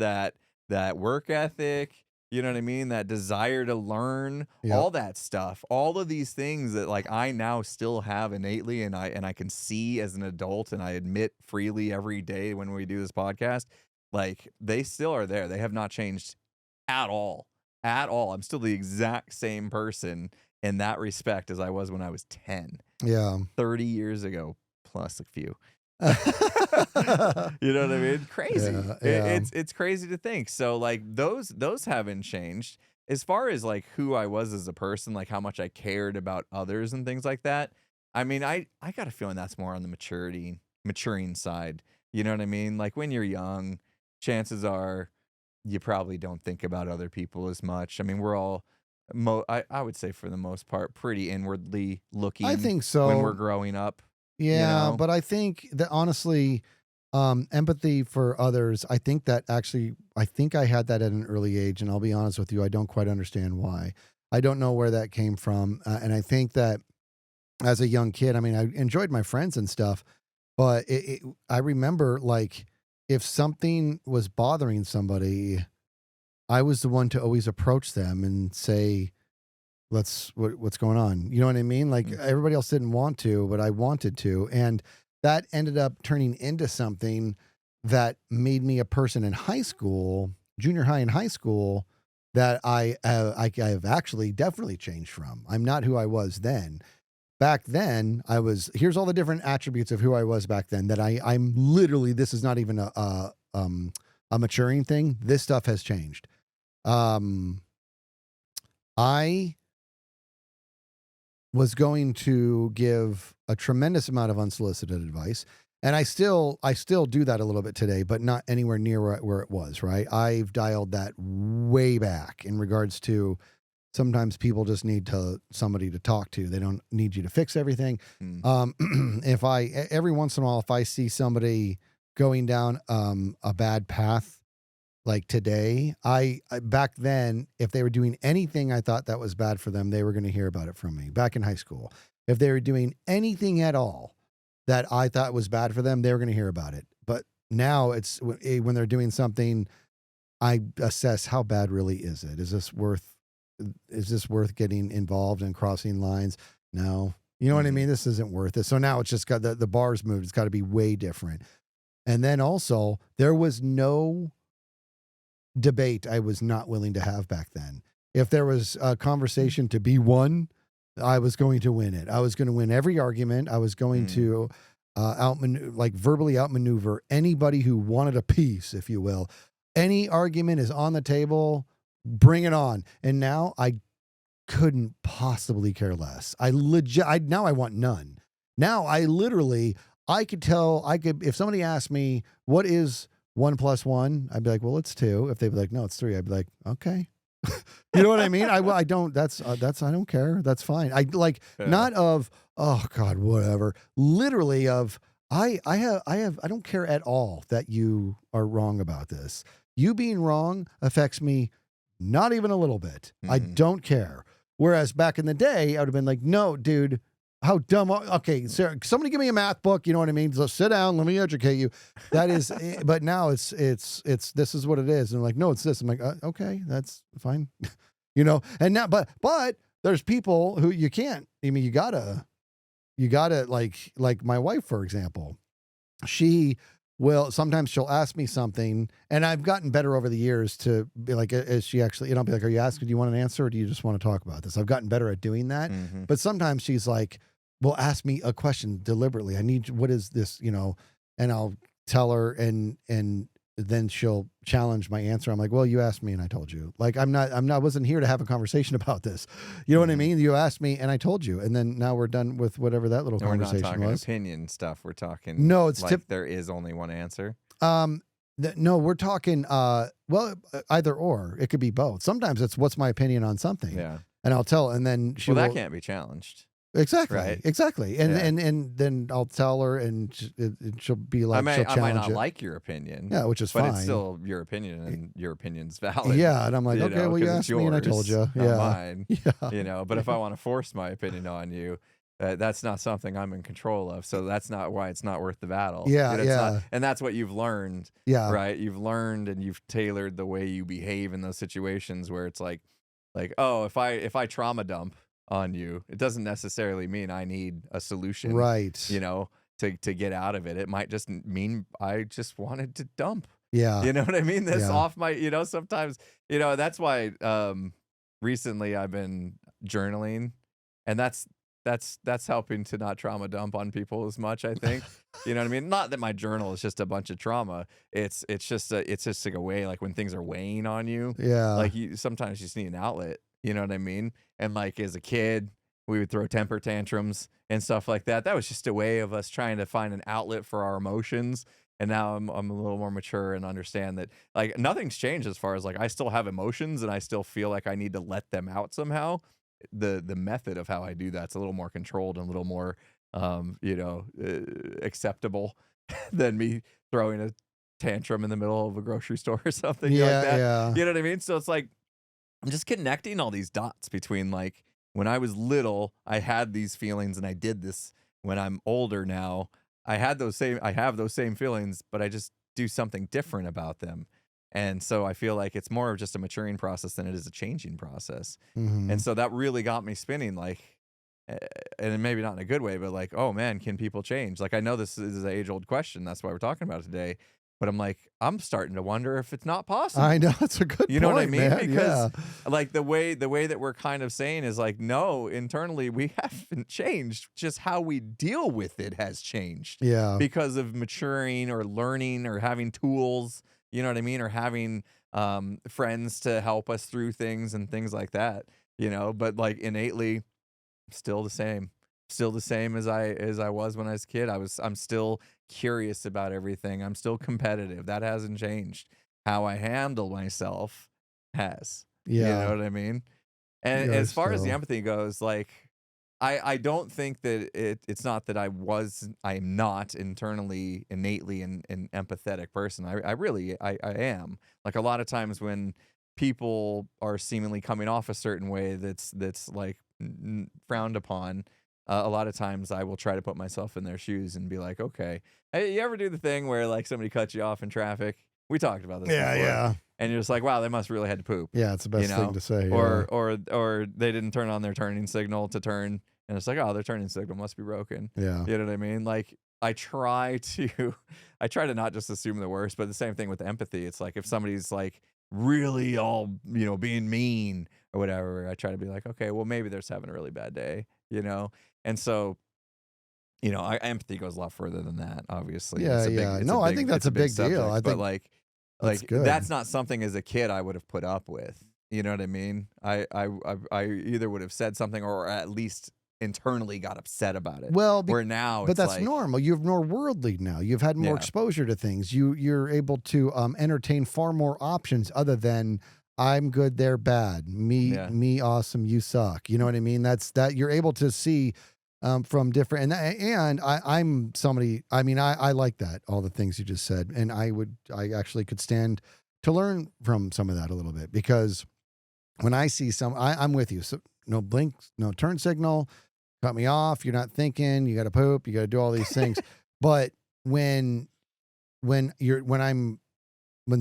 that work ethic. You know what I mean? That desire to learn, all that stuff, all of these things that like I now still have innately, and I can see as an adult, and I admit freely every day when we do this podcast, like they still are there. They have not changed at all. At all. I'm still the exact same person in that respect as I was when I was 10. Yeah. 30 years ago, plus a few. You know what I mean? Crazy. It's crazy to think. So like those haven't changed. As far as like who I was as a person, like how much I cared about others and things like that. I mean, I got a feeling that's more on the maturing side. You know what I mean? Like when you're young, chances are you probably don't think about other people as much. I mean, we're all I would say for the most part pretty inwardly looking. I think so. When we're growing up. Yeah, but I think that honestly, empathy for others, I think I had that at an early age, and I'll be honest with you, I don't quite understand why. I don't know where that came from, and I think that as a young kid, I mean, I enjoyed my friends and stuff, but I remember like if something was bothering somebody, I was the one to always approach them and say, what's going on? You know what I mean? Like everybody else didn't want to, but I wanted to. And that ended up turning into something that made me a person in high school, junior high and high school, that I have actually definitely changed from. I'm not who I was then. Back then, here's all the different attributes of who I was back then that I'm literally, this is not even a maturing thing. This stuff has changed. I was going to give a tremendous amount of unsolicited advice. And I still do that a little bit today, but not anywhere near where it was, right? I've dialed that way back in regards to sometimes people just need somebody to talk to. They don't need you to fix everything. If every once in a while, if I see somebody going down a bad path, like today, I back then, if they were doing anything I thought that was bad for them, they were going to hear about it from me. Back in high school, if they were doing anything at all that I thought was bad for them, they were going to hear about it. But now it's when they're doing something, I assess how bad really is it? Is this worth getting involved and crossing lines? No. You know what I mean? This isn't worth it. So now it's just got the bar's moved. It's got to be way different. And then also, there was no debate I was not willing to have back then. If there was a conversation to be won, I was going to win it. I was going to win every argument. I was going to verbally outmaneuver anybody who wanted a piece, if you will. Any argument is on the table, bring it on. And now I couldn't possibly care less. Now I want none. Now I could if somebody asked me, what is 1 + 1? I'd be like, well, it's 2. If they'd be like, no, it's 3. I'd be like, okay. You know what I mean? I don't care. That's fine. Not of, oh God, whatever. Literally of, I don't care at all that you are wrong about this. You being wrong affects me not even a little bit. I don't care. Whereas back in the day, I would have been like, no, dude, how dumb. Okay, Sarah, somebody give me a math book. You know what I mean? So sit down, let me educate you. That is, but now it's this is what it is. And I'm like, no, it's this. I'm like, okay, that's fine. You know, and now, but there's people who you can't, I mean, you gotta like my wife, for example, sometimes she'll ask me something, and I've gotten better over the years to be like, is she actually, you know, I'll be like, are you asking, do you want an answer, or do you just want to talk about this? I've gotten better at doing that. But sometimes she's like, will ask me a question deliberately. What is this, you know, and I'll tell her, and then she'll challenge my answer. I'm like, well, you asked me and I told you. Like, I wasn't here to have a conversation about this. You know what I mean? You asked me and I told you. And then now we're done with whatever that little conversation was. We're not talking opinion stuff. We're talking, no, it's like there is only one answer. No, we're talking, either or. It could be both. Sometimes it's what's my opinion on something. Yeah. And I'll tell, and then that can't be challenged. Exactly. Right? Exactly. And then I'll tell her, and she'll be like, I might not like your opinion. Yeah, which is fine. But it's still your opinion, and your opinion's valid. Yeah, and I'm like, okay, well, you asked me and I told you. Yeah. Mine. Yeah. You know, but if I want to force my opinion on you, that's not something I'm in control of. So that's not why it's not worth the battle. Yeah, you know, and that's what you've learned. Yeah. Right? You've learned, and you've tailored the way you behave in those situations where it's like, oh, if I trauma dump on you, it doesn't necessarily mean I need a solution, right? You know, to get out of it. It might just mean I just wanted to dump. Yeah, you know what I mean? This off my, you know, sometimes, you know, that's why recently I've been journaling, and that's helping to not trauma dump on people as much, I think. You know what I mean? Not that my journal is just a bunch of trauma. It's just like a way, like when things are weighing on you. Yeah, like sometimes you just need an outlet. You know what I mean? And like as a kid, we would throw temper tantrums and stuff like that. That was just a way of us trying to find an outlet for our emotions. And now I'm a little more mature and understand that like nothing's changed as far as like I still have emotions and I still feel like I need to let them out somehow. The method of how I do that's a little more controlled and a little more acceptable than me throwing a tantrum in the middle of a grocery store or something like that. Yeah. You know what I mean? So it's like I'm just connecting all these dots between like when I was little, I had these feelings and I did this. When I'm older now, I have those same feelings, but I just do something different about them. And so I feel like it's more of just a maturing process than it is a changing process. And so that really got me spinning, like, and maybe not in a good way, but like, oh man, can people change? Like, I know this is an age-old question. That's why we're talking about it today. But I'm like, I'm starting to wonder if it's not possible. I know, it's a good point. You know what I mean? Man. Because like the way that we're kind of saying is like, no, internally we haven't changed. Just how we deal with it has changed. Yeah. Because of maturing or learning or having tools, you know what I mean? Or having friends to help us through things and things like that, you know, but like innately still the same. Still the same as I was when I was a kid. I'm still curious about everything. I'm still competitive. That hasn't changed. How I handle myself has. Yeah. You know what I mean? And You're as far as the so empathy goes, like I don't think that it's not that I'm not internally innately an empathetic person. I really I am. Like a lot of times when people are seemingly coming off a certain way that's like frowned upon, a lot of times I will try to put myself in their shoes and be like, okay, hey, you ever do the thing where like somebody cuts you off in traffic? We talked about this yeah, before. yeah, And you're just like, wow, they must really had to poop, yeah. It's the you best thing know? to say. Or they didn't turn on their turning signal to turn, and it's like, oh, their turning signal must be broken. Yeah, You know what I mean? Like I try to I try to not just assume the worst, but the same thing with empathy. It's like if somebody's like really all, being mean or whatever, I try to be like, okay, well maybe they're just having a really bad day, you know? And so, empathy goes a lot further than that, obviously. yeah, yeah. No, I think that's it's a big deal. subject, I but think that's like good. that's not something as a kid I would have put up with. You know what I mean? I either would have said something or at least internally got upset about it. Well, Where now but it's that's like, normal. You're more worldly now. You've had more yeah, exposure to things. You're able to entertain far more options other than I'm good, they're bad. yeah, Me awesome, you suck. You know what I mean? That's that you're able to see from different and I'm somebody. I mean, I like that all the things you just said, and I actually could stand to learn from some of that a little bit because when I see I'm with you. So no blink, no turn signal, cut me off. You're not thinking. You got to poop. You got to do all these things. But when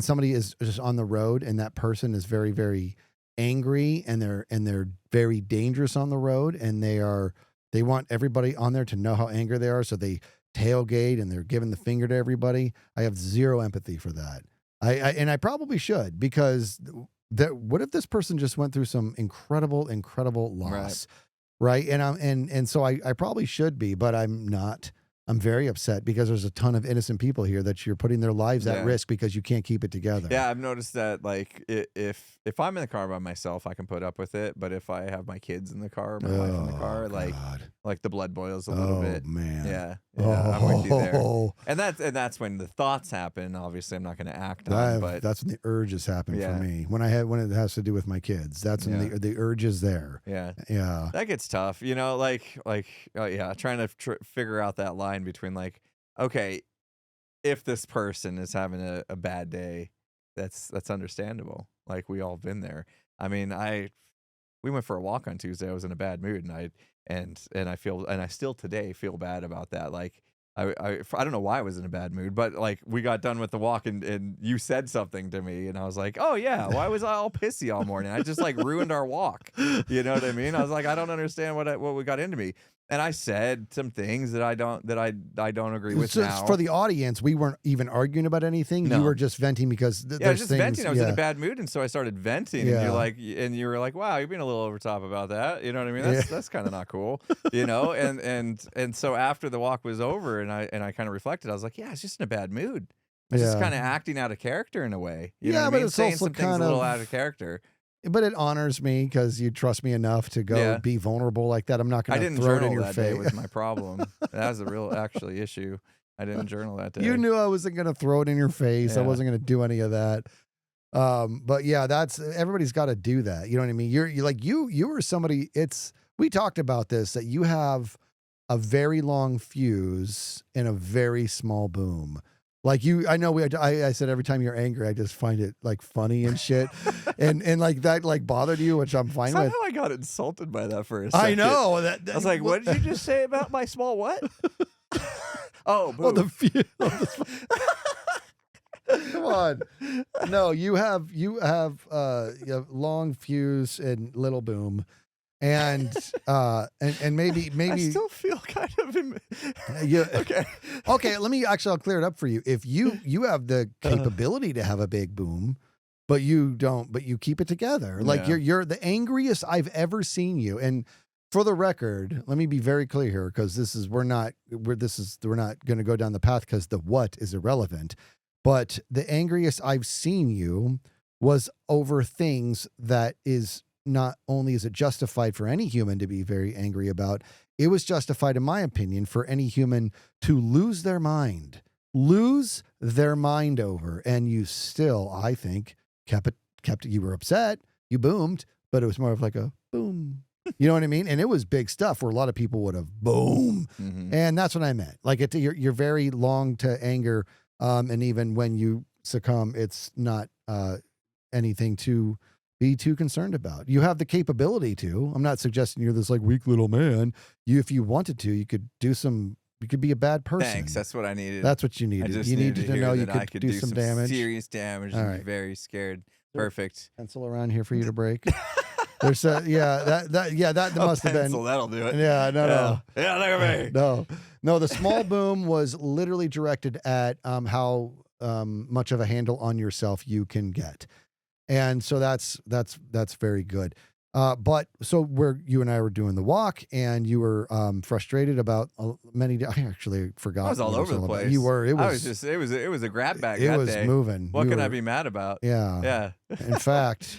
somebody is just on the road and that person is very very angry and they're very dangerous on the road and they want everybody on there to know how angry they are, so they tailgate and they're giving the finger to everybody. I have zero empathy for that. And I probably should because what if this person just went through some incredible loss, right? And so I probably should be, but I'm not. I'm very upset because there's a ton of innocent people here that you're putting their lives at yeah. risk because you can't keep it together. Yeah, I've noticed that like if I'm in the car by myself, I can put up with it. But if I have my kids in the car, my wife in the car, God. like the blood boils a little bit. Man. Yeah, I'm with you there. Oh, And that's when the thoughts happen. Obviously, I'm not going to act on, but that's when the urges happen Yeah. for me. When it has to do with my kids, that's when Yeah. the urge is there. yeah, Yeah. that gets tough. Trying to figure out that line between like, okay, if this person is having a bad day, that's understandable. Like we all been there. I mean, we went for a walk on Tuesday. I was in a bad mood, and I still today feel bad about that. Like I don't know why I was in a bad mood, but like we got done with the walk and you said something to me and I was like, oh yeah, why was I all pissy all morning? I just like ruined our walk. You know what I mean? I was like, I don't understand what we got into me. And I said some things that I don't agree with now. For the audience, we weren't even arguing about anything. No. You were just venting because I was just venting. I was in yeah. a bad mood, and so I started venting. Yeah. And you were like, "Wow, you're being a little over top about that." You know what I mean? That's kind of not cool, you know. And so after the walk was over, and I kind of reflected, I was like, "Yeah, it's just in a bad mood. It's just kind of acting out of character in a way." You know what I but mean? it's Saying also some things a kind little of out of character. But it honors me because you trust me enough to go be vulnerable like that. I'm not I going to didn't throw it in journal your that day face. was my problem. That was a real actually issue. I didn't journal that day. You knew I wasn't going to throw it in your face. I Yeah. wasn't going to do any of that. But yeah, everybody's got to do that. You know what I mean? You're like, you were somebody, we talked about this, that you have a very long fuse and a very small boom. Like I know I said every time you're angry, I just find it like funny and shit. and like that like bothered you, which I'm fine with. Somehow I got insulted by that for a second. I know. I was like, what did you just say about my small what? Oh, boom. Well, the fuse. Come on. No, you have long fuse and little boom. And maybe I still feel kind of okay. Okay, I'll clear it up for you. If you have the capability to have a big boom, but you don't, but you keep it together. Like you're the angriest I've ever seen you. And for the record, let me be very clear here, because we're not going to go down the path because the what is irrelevant. But the angriest I've seen you was over things that is not only is it justified for any human to be very angry about, it was justified, in my opinion, for any human to lose their mind over. And you still, I think, kept it, you were upset, you boomed, but it was more of like a boom. You know what I mean? And it was big stuff where a lot of people would have boom. And that's what I meant. Like you're very long to anger. And even when you succumb, it's not anything to be too concerned about. You have the capability to. I'm not suggesting you're this like weak little man. If you wanted to, you could do some. You could be a bad person. Thanks. That's what I needed. That's what you needed. You needed to know you could do some damage. Serious damage. All I'm right. very scared. Perfect. Pencil around here for you to break. There's that must have been. That'll do it. Yeah, no. Yeah, look at me. No. The small boom was literally directed at how much of a handle on yourself you can get, and so that's very good. But so you and I were doing the walk, and you were frustrated about many. I actually forgot. I was all over the place. You were. It was. It was a grab bag. It that was day. moving. What can I be mad about? Yeah. Yeah. In fact.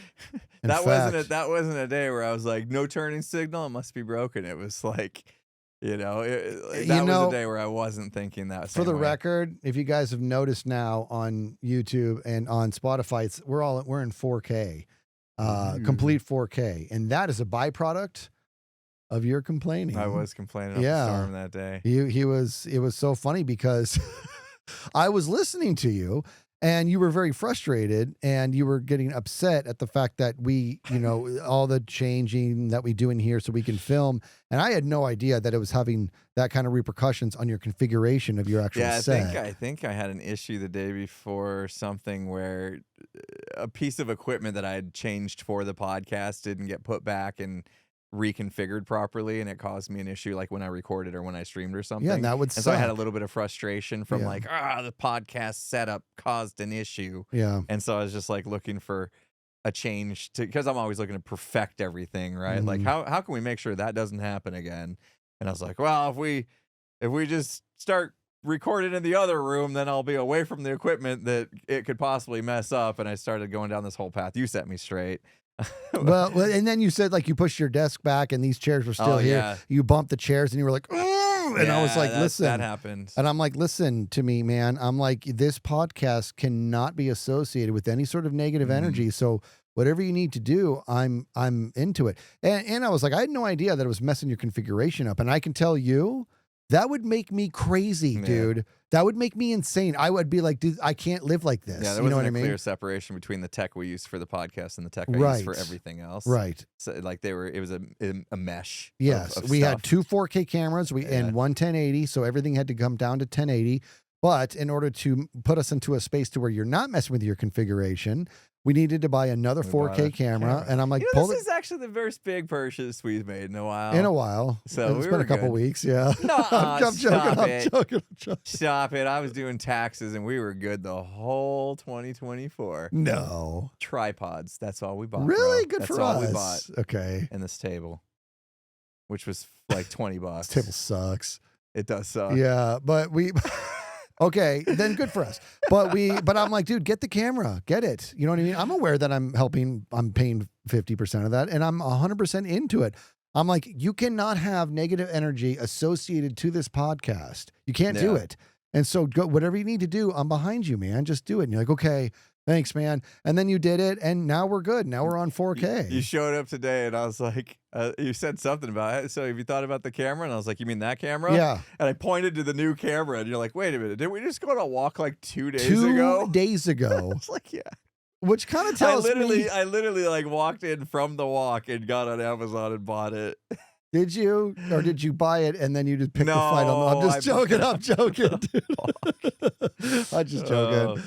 That wasn't a day where I was like, no turning signal, it must be broken. It was like, that was a day where I wasn't thinking that. For the record, if you guys have noticed now on YouTube and on Spotify, we're in 4K, complete 4K, and that is a byproduct of your complaining. I was complaining up the storm that day. It was so funny because I was listening to you. And you were very frustrated, and you were getting upset at the fact that we, all the changing that we do in here so we can film. And I had no idea that it was having that kind of repercussions on your configuration of your actual set. I think I had an issue the day before, something where a piece of equipment that I had changed for the podcast didn't get put back and reconfigured properly, and it caused me an issue like when I recorded or when I streamed or something. Yeah, and that would suck. So I had a little bit of frustration from the podcast setup caused an issue. Yeah. And so I was just like looking for a change because I'm always looking to perfect everything, right? Like how can we make sure that doesn't happen again? And I was like, well, if we just start recording in the other room, then I'll be away from the equipment that it could possibly mess up. And I started going down this whole path. You set me straight. well, and then you said like you pushed your desk back and these chairs were still here. Yeah. You bumped the chairs and you were like, and I was like, listen, that happened. And I'm like, listen to me, man. I'm like, this podcast cannot be associated with any sort of negative energy. So whatever you need to do, I'm into it. And I was like, I had no idea that it was messing your configuration up. And I can tell you, that would make me crazy, dude. That would make me insane. I would be like, dude, I can't live like this. Yeah, there wasn't a clear separation between the tech we used for the podcast and the tech I used for everything else. Right. So like it was a mesh. Yes. Of we stuff. had 2 4K cameras and one 1080. So everything had to come down to 1080. But in order to put us into a space to where you're not messing with your configuration, we needed to buy another 4K camera. And I'm like, this is actually the first big purchase we've made in a while. So it's been a couple weeks. Yeah. No, I'm joking. Stop it. I was doing taxes and we were good the whole 2024. No. Tripods. That's all we bought. Really? Bro. Good That's for all us. we bought. Okay. And this table, which was like $20. This table sucks. It does suck. Yeah. But okay, then good for us. But I'm like, dude, get the camera, get it. You know what I mean? I'm aware that I'm paying 50% of that, and I'm 100% into it. I'm like, you cannot have negative energy associated to this podcast. You can't do it. And so go, whatever you need to do, I'm behind you, man. Just do it. And you're like, okay, thanks, man. And then you did it, and now we're good. Now we're on 4K. You showed up today, and I was like, you said something about it. So have you thought about the camera? And I was like, you mean that camera? Yeah. And I pointed to the new camera, and you're like, wait a minute. Did we just go on a walk like 2 days ago? 2 days ago. I was like, yeah. Which kind of tells me. I literally like walked in from the walk and got on Amazon and bought it. Did you? Or did you buy it and then you just picked the fight on? I'm just joking. I'm joking, dude. I'm just joking.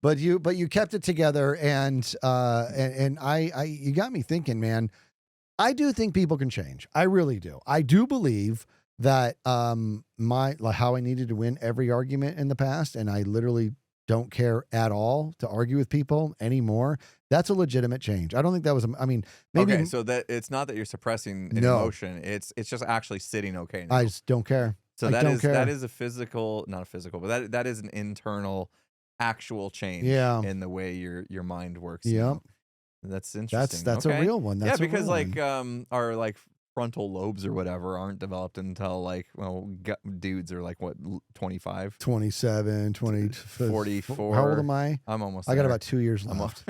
But you kept it together, and I you got me thinking, man. I do think people can change. I really do. I do believe that how I needed to win every argument in the past, and I literally don't care at all to argue with people anymore. That's a legitimate change. I don't think that was. I mean, maybe. Okay, so that it's not that you're suppressing an emotion. It's just actually sitting okay now. I just don't care. So that is a physical, not a physical, but that is an internal, actual change in the way your mind works. Yeah, that's interesting. That's a real one. That's because like our like frontal lobes or whatever aren't developed until like, dudes are like what, 25, 27, 20, 44. How old am I? I'm almost. I got about 2 years left.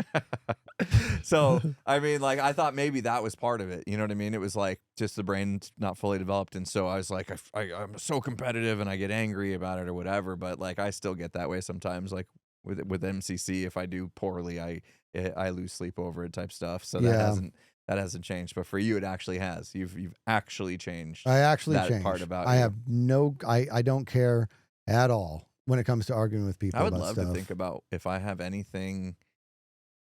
So, I mean, like, I thought maybe that was part of it. You know what I mean? It was like just the brain not fully developed. And so I was like, I'm so competitive and I get angry about it or whatever. But like, I still get that way sometimes. Like with MCC, if I do poorly, I lose sleep over it type stuff. So that hasn't changed. But for you, it actually has. You've actually changed. I actually that changed. part about I you. have I don't care at all when it comes to arguing with people. I would about love stuff. to think about if I have anything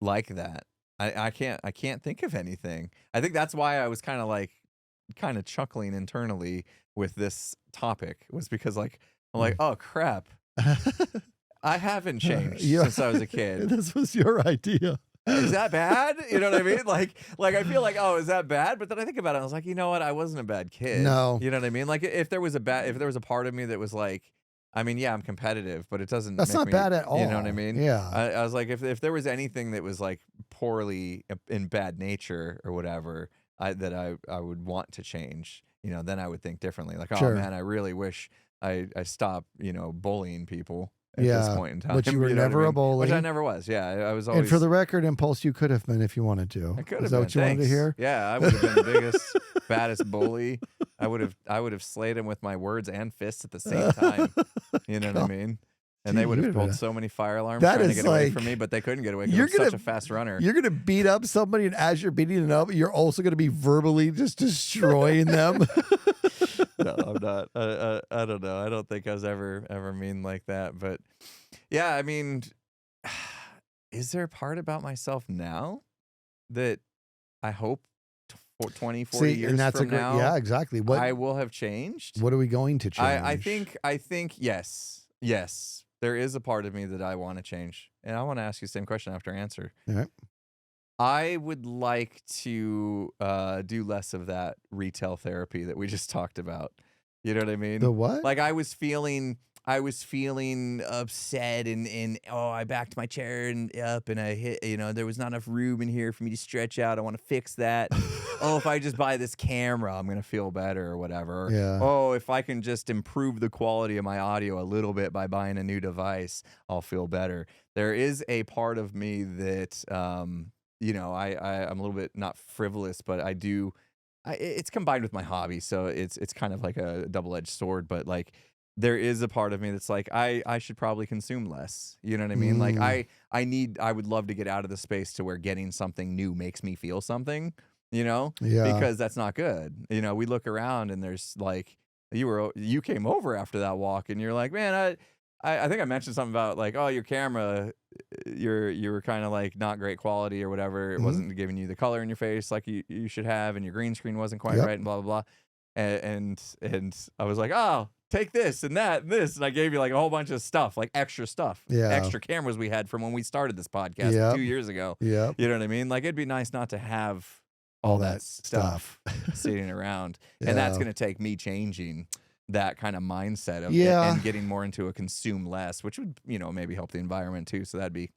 like that. I can't think of anything. I think that's why I was kind of chuckling internally with this topic, was because like I'm like, oh crap, I haven't changed since I was a kid. This was your idea. Is that bad? You know what I mean? Like I feel like, oh, is that bad? But then I think about it, I was like, you know what? I wasn't a bad kid. No. You know what I mean? Like if there was a part of me that was like, I mean, yeah, I'm competitive, but it doesn't. That's make not me, bad at all. You know what I mean? Yeah. I was like, if there was anything that was like poorly in bad nature or whatever, that I would want to change, you know, then I would think differently. Like, oh man, I really wish I stopped, you know, bullying people at this point in time. But you were never a bully. Which I never was. Yeah, I was always. And for the record, Impulse, you could have been if you wanted to. I could have. Is that what you wanted to hear? Yeah, I would have been the biggest, baddest bully. I would have slayed him with my words and fists at the same time. You know what I mean? And they would have pulled so many fire alarms trying to get away from me, but they couldn't get away because I'm such a fast runner. You're going to beat up somebody, and as you're beating them up, you're also going to be verbally just destroying them. No, I'm not. I don't know. I don't think I was ever mean like that. But yeah, I mean, is there a part about myself now that I hope 20, 40 years and that's from now, yeah, exactly. What I will have changed? What are we going to change? I think yes. There is a part of me that I want to change. And I want to ask you the same question after I answer. All right. I would like to do less of that retail therapy that we just talked about. You know what I mean? The what? Like I was feeling upset and I backed my chair up and I hit, you know, there was not enough room in here for me to stretch out. I want to fix that. Oh, if I just buy this camera, I'm going to feel better or whatever. Yeah. Oh, if I can just improve the quality of my audio a little bit by buying a new device, I'll feel better. There is a part of me that, you know, I'm a little bit not frivolous, but it's combined with my hobby. So it's kind of like a double-edged sword, but like, there is a part of me that's like, I should probably consume less. You know what I mean? Like I would love to get out of the space to where getting something new makes me feel something, you know? Yeah. Because that's not good. You know, we look around and there's like, you came over after that walk and you're like, man, I think I mentioned something about like, oh, your camera, you were kind of like not great quality or whatever. It wasn't giving you the color in your face like you should have, and your green screen wasn't quite right and blah, blah, blah. And I was like, oh, take this and that and this. And I gave you like a whole bunch of stuff, like extra stuff, extra cameras we had from when we started this podcast 2 years ago. Yeah. You know what I mean? Like, it'd be nice not to have all that stuff sitting around. And that's going to take me changing that kind of mindset of and getting more into a consume less, which would, you know, maybe help the environment too. So that'd be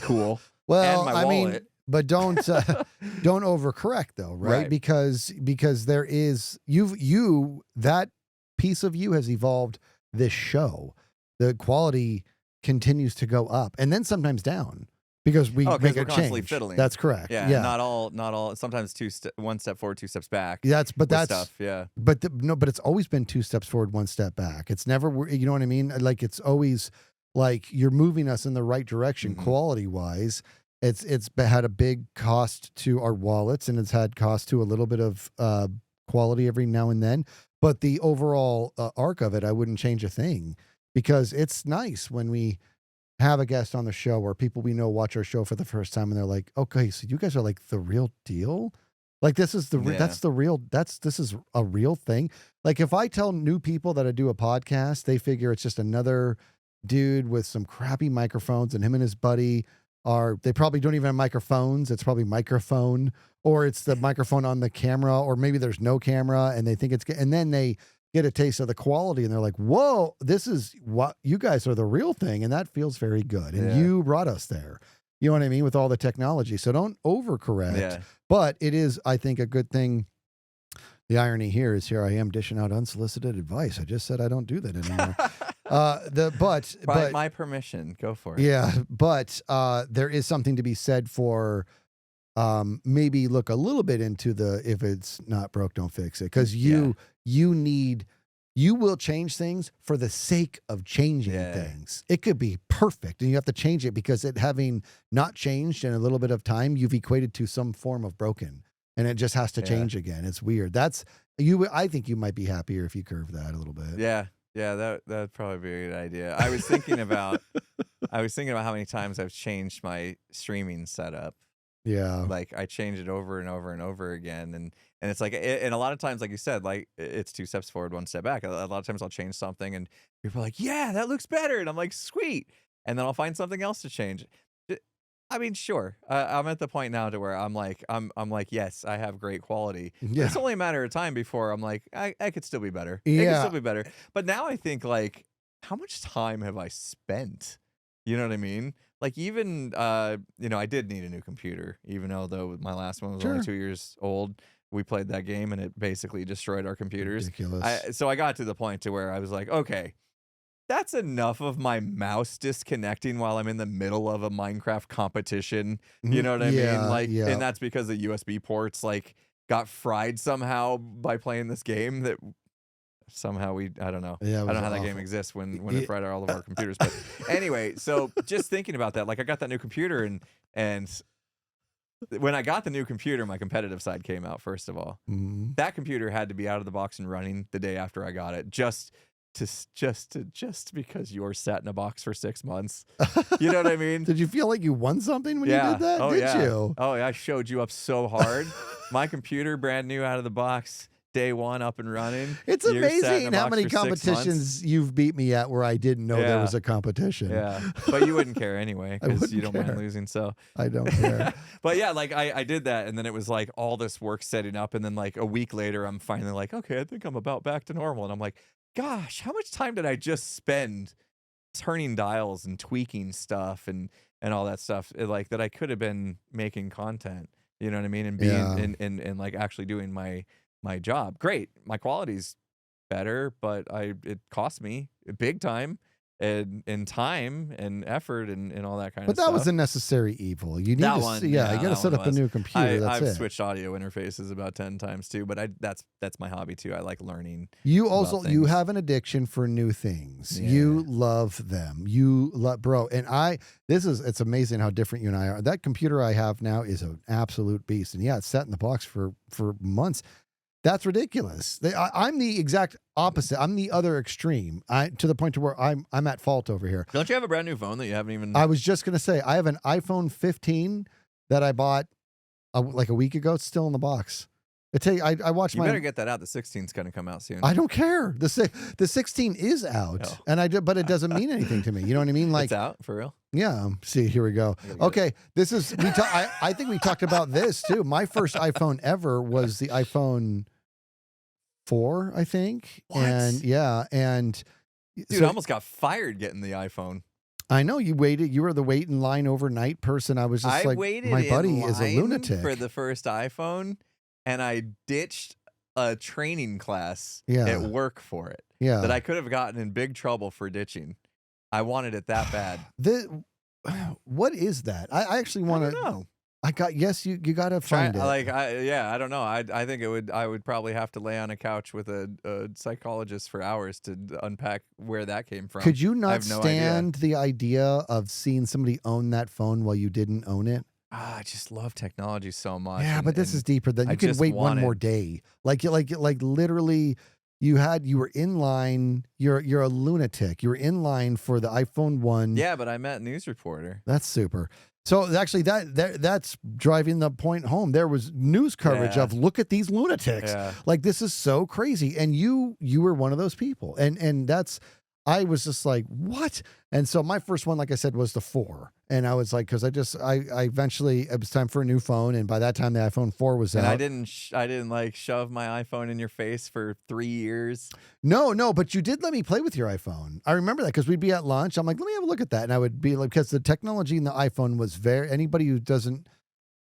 cool. Well, and my wallet. mean, but don't overcorrect though, right? Because there is that piece of you has evolved this show. The quality continues to go up and then sometimes down because we make a change. Fiddling. That's correct. Yeah. Not all. Sometimes one step forward, 2 steps back. That's stuff. Yeah. But but it's always been 2 steps forward, 1 step back. It's never, you know what I mean? Like it's always like you're moving us in the right direction, quality wise. It's had a big cost to our wallets and it's had cost to a little bit of quality every now and then. But the overall arc of it, I wouldn't change a thing because it's nice when we have a guest on the show or people we know watch our show for the first time and they're like, okay, so you guys are like the real deal. Like this is this is a real thing. Like if I tell new people that I do a podcast, they figure it's just another dude with some crappy microphones and him and his buddy they probably don't even have microphones. It's probably microphone or it's the microphone on the camera or maybe there's no camera and they think and then they get a taste of the quality and they're like, whoa, this is what you guys are the real thing. And that feels very good. And you brought us there, you know what I mean? With all the technology. So don't overcorrect, but it is, I think, a good thing. The irony here is here I am dishing out unsolicited advice. I just said I don't do that anymore. By my permission, go for it. Yeah, but there is something to be said for maybe look a little bit into the if it's not broke, don't fix it, because you will change things for the sake of changing things. It could be perfect, and you have to change it because it having not changed in a little bit of time, you've equated to some form of broken, and it just has to change again. It's weird. That's you. I think you might be happier if you curve that a little bit. Yeah, that'd probably be a good idea. I was thinking about how many times I've changed my streaming setup. Yeah, like I change it over and over and over again, and it's like, and a lot of times, like you said, like it's 2 steps forward, 1 step back. A lot of times I'll change something, and people are like, "Yeah, that looks better," and I'm like, "Sweet," and then I'll find something else to change. I mean, sure, I'm at the point now to where I'm like, yes, I have great quality. Yeah. It's only a matter of time before I'm like, I could still be better. Yeah. It could still be better. But now I think, like, how much time have I spent? You know what I mean? Like, even, I did need a new computer, even though my last one was only 2 years old. We played that game, and it basically destroyed our computers. Ridiculous. So I got to the point to where I was like, okay, that's enough of my mouse disconnecting while I'm in the middle of a Minecraft competition. You know what I mean? Like, and that's because the USB ports like got fried somehow by playing this game that somehow I don't know. Yeah, I don't know how that game exists when it fried all of our computers. But anyway, so just thinking about that, like I got that new computer, and when I got the new computer, my competitive side came out first of all. That computer had to be out of the box and running the day after I got it, just because you were sat in a box for 6 months. You know what I mean? Did you feel like you won something when you did that? Did you? Oh yeah, I showed you up so hard. My computer, brand new out of the box, day 1 up and running. It's amazing how many competitions you've beat me at where I didn't know there was a competition. Yeah, but you wouldn't care anyway because you don't mind losing. So I don't care. But yeah, like I did that, and then it was like all this work setting up, and then like a week later, I'm finally like, okay, I think I'm about back to normal, and I'm like, gosh, how much time did I just spend turning dials and tweaking stuff and all that stuff, like that I could have been making content, you know what I mean, and being and like actually doing my job. Great, my quality's better, but it cost me big time and time and effort and all that kind of stuff. But that was a necessary evil. You need that to one, you got to set up a new computer. I've switched audio interfaces about 10 times too, but that's my hobby too. I like learning. You have an addiction for new things. Yeah. You love them. You love, bro. And it's amazing how different you and I are. That computer I have now is an absolute beast. And yeah, it's sat in the box for months. That's ridiculous. I'm the exact opposite. I'm the other extreme. To the point to where I'm at fault over here. Don't you have a brand new phone that you haven't even? I was just gonna say I have an iPhone 15 that I bought like a week ago. It's still in the box. I watched You better get that out. The 16's going to come out soon. I don't care. The 16 is out, but it doesn't mean anything to me. You know what I mean? Like it's out for real. Yeah. See, here we go. Okay, this is I think we talked about this too. My first iPhone ever was the iPhone 4, I think. What? And dude, I almost got fired getting the iPhone. I know you waited. You were the wait in line overnight person. I was just like, my buddy is a lunatic for the first iPhone. And I ditched a training class at work for it. Yeah. That I could have gotten in big trouble for ditching. I wanted it that bad. What is that? I actually want to know. You got to find it. I don't know. I think I would probably have to lay on a couch with a psychologist for hours to unpack where that came from. Could you not stand the idea of seeing somebody own that phone while you didn't own it? I just love technology so much. Yeah, but this is deeper than you can wait one more day. Like literally, you were in line. You're a lunatic. You were in line for the iPhone 1. Yeah, but I met News Reporter. That's super. So actually, that's driving the point home. There was news coverage of look at these lunatics. Yeah. Like this is so crazy, and you were one of those people, and that's. I was just like, what? And so my first one, like I said, was the 4. And I was like, because I eventually, it was time for a new phone. And by that time, the iPhone 4 was out. And I didn't like shove my iPhone in your face for 3 years. No, but you did let me play with your iPhone. I remember that because we'd be at lunch. I'm like, let me have a look at that. And I would be like, because the technology in the iPhone was anybody who doesn't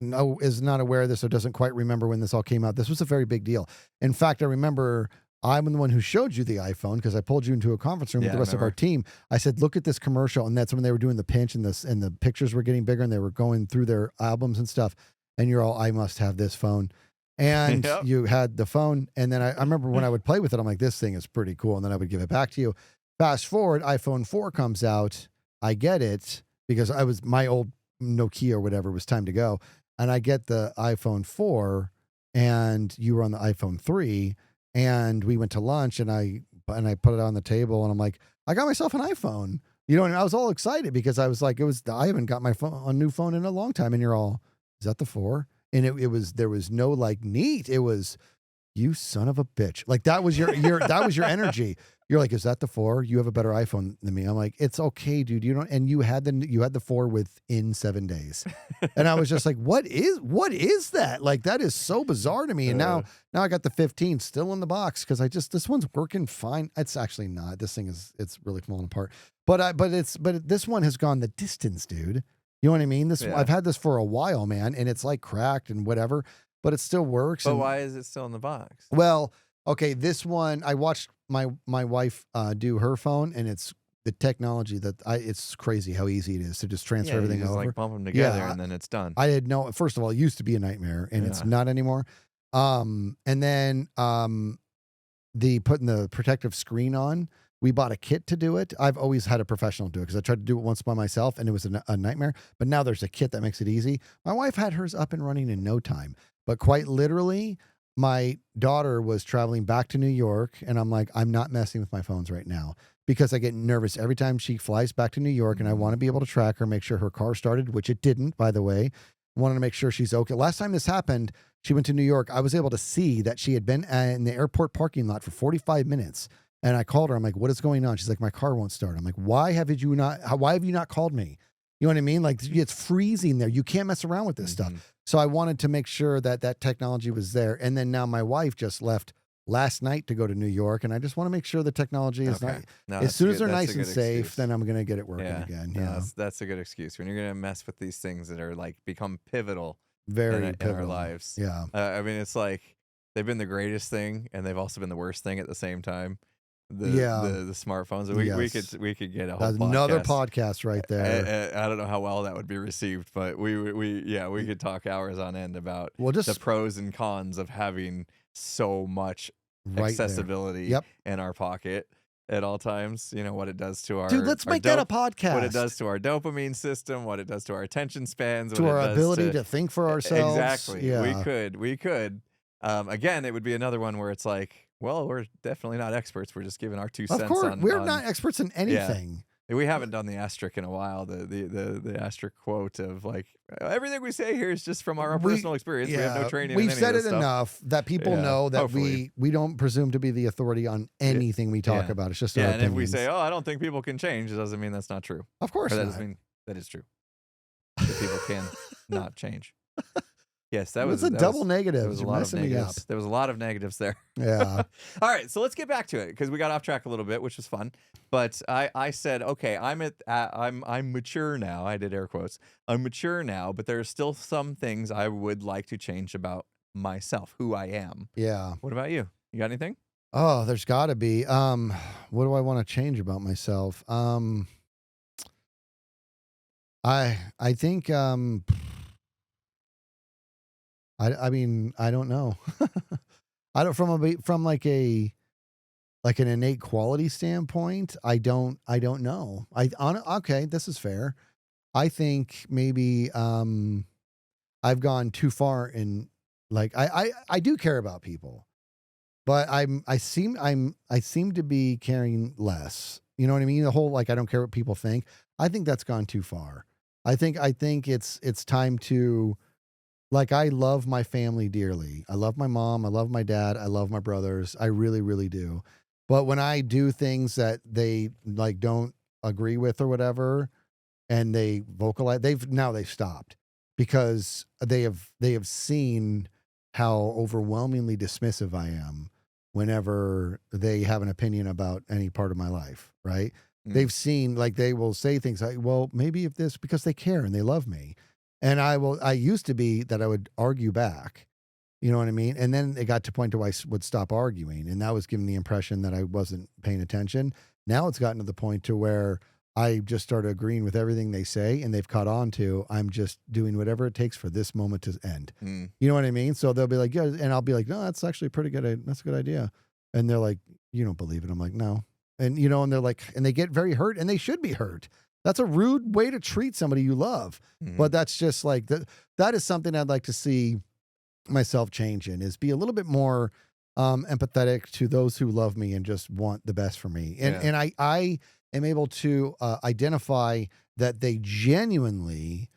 know, is not aware of this or doesn't quite remember when this all came out. This was a very big deal. In fact, I remember I'm the one who showed you the iPhone because I pulled you into a conference room with Yeah, the rest of our remember. team. I said, look at this commercial. And that's when they were doing the pinch and this, and the pictures were getting bigger and they were going through their albums and stuff. And you're all, I must have this phone. And Yep. you had the phone. And then I remember when I would play with it, I'm like, this thing is pretty cool. And then I would give it back to you. Fast forward, iPhone 4 comes out. I get it because my old Nokia or whatever was time to go. And I get the iPhone 4 and you were on the iPhone 3. And we went to lunch and I put it on the table and I'm like, I got myself an iPhone. You know, and I was all excited because I was like, I haven't got my phone, a new phone in a long time. And you're all, is that the 4? And there was no like neat. It was, you son of a bitch. Like that was your that was your energy. You're like, is that the 4? You have a better iPhone than me. I'm like, it's okay, dude. You don't, and you had the 4 within 7 days. And I was just like, what is that? Like, that is so bizarre to me. And now I got the 15 still in the box because this one's working fine. It's actually not. This thing it's really falling apart. But this one has gone the distance, dude. You know what I mean? I've had this for a while, man, and it's like cracked and whatever, but it still works. But why is it still in the box? Well, okay, this one I watched my wife do her phone, and it's the technology it's crazy how easy it is to just transfer everything you just, over. like bump them together and then it's done. I had no. First of all, it used to be a nightmare, and it's not anymore. And then putting the protective screen on. We bought a kit to do it. I've always had a professional do it because I tried to do it once by myself and it was a nightmare. But now there's a kit that makes it easy. My wife had hers up and running in no time. But quite literally, my daughter was traveling back to New York and I'm like, I'm not messing with my phones right now because I get nervous every time she flies back to New York and I want to be able to track her, make sure her car started, which it didn't, by the way. I wanted to make sure she's okay. Last time this happened, she went to New York. I was able to see that she had been in the airport parking lot for 45 minutes. And I called her. I'm like, what is going on? She's like, my car won't start. I'm like, why have you not called me? You know what I mean? Like, it's freezing there. You can't mess around with this stuff. So I wanted to make sure that technology was there. And then now my wife just left last night to go to New York. And I just want to make sure the technology is not, as soon as they're nice and safe, then I'm going to get it working again. Yeah. That's a good excuse. When you're going to mess with these things that are like become pipital Very in our lives. Yeah. I mean, it's like they've been the greatest thing and they've also been the worst thing at the same time. The smartphones. We could get a whole another podcast right there. I don't know how well that would be received, but we could talk hours on end about just the pros and cons of having so much accessibility in our pocket at all times. You know what it does to our let's make that a podcast. What it does to our dopamine system, what it does to our attention spans, to our ability to think for ourselves. Exactly. Yeah. We could. Again, it would be another one where it's like, well, we're definitely not experts. We're just giving our 2 cents. Of course, we're not experts in anything. Yeah. We haven't done the asterisk in a while. The asterisk quote of like, everything we say here is just from our personal experience. We have no training. We've in any said of it this enough that people know that we don't presume to be the authority on anything we talk about. It's just our and opinions. if we say, oh, I don't think people can change, it doesn't mean that's not true. Of course, that doesn't mean that is true. That people can not change. Yes, that was a double negative. There was a lot of negatives. There was a lot of negatives there. Yeah. All right, so let's get back to it because we got off track a little bit, which was fun. But I said, okay, I'm mature now. I did air quotes. I'm mature now, but there are still some things I would like to change about myself, who I am. Yeah. What about you? You got anything? Oh, there's got to be. What do I want to change about myself? I think. I mean, I don't know. I don't from like an innate quality standpoint. I don't know. Okay, this is fair. I think maybe I've gone too far in like I do care about people, but I seem to be caring less. You know what I mean? The whole like I don't care what people think. I think that's gone too far. I think it's time to. Like, I love my family dearly. I love my mom. I love my dad. I love my brothers. I really, really do. But when I do things that they like don't agree with or whatever, and they vocalize, they've stopped because they have seen how overwhelmingly dismissive I am whenever they have an opinion about any part of my life. Right? They've seen, like, they will say things like, well, maybe if this, because they care and they love me. And I used to be that I would argue back, You know what I mean? And then it got to a point where would stop arguing, and that was giving the impression that I wasn't paying attention. Now it's gotten to the point to where I just started agreeing with everything they say, and they've caught on to I'm just doing whatever it takes for this moment to end. Mm. You know what I mean? So they'll be like, yeah, and I'll be like, no, that's actually pretty good. That's a good idea. And they're like, you don't believe it. I'm like, no. And, you know, and they're like, and they get very hurt, and they should be hurt. That's a rude way to treat somebody you love. Mhm. But that's just like, that is something I'd like to see myself change in, is be a little bit more empathetic to those who love me and just want the best for me. And I am able to identify that they genuinely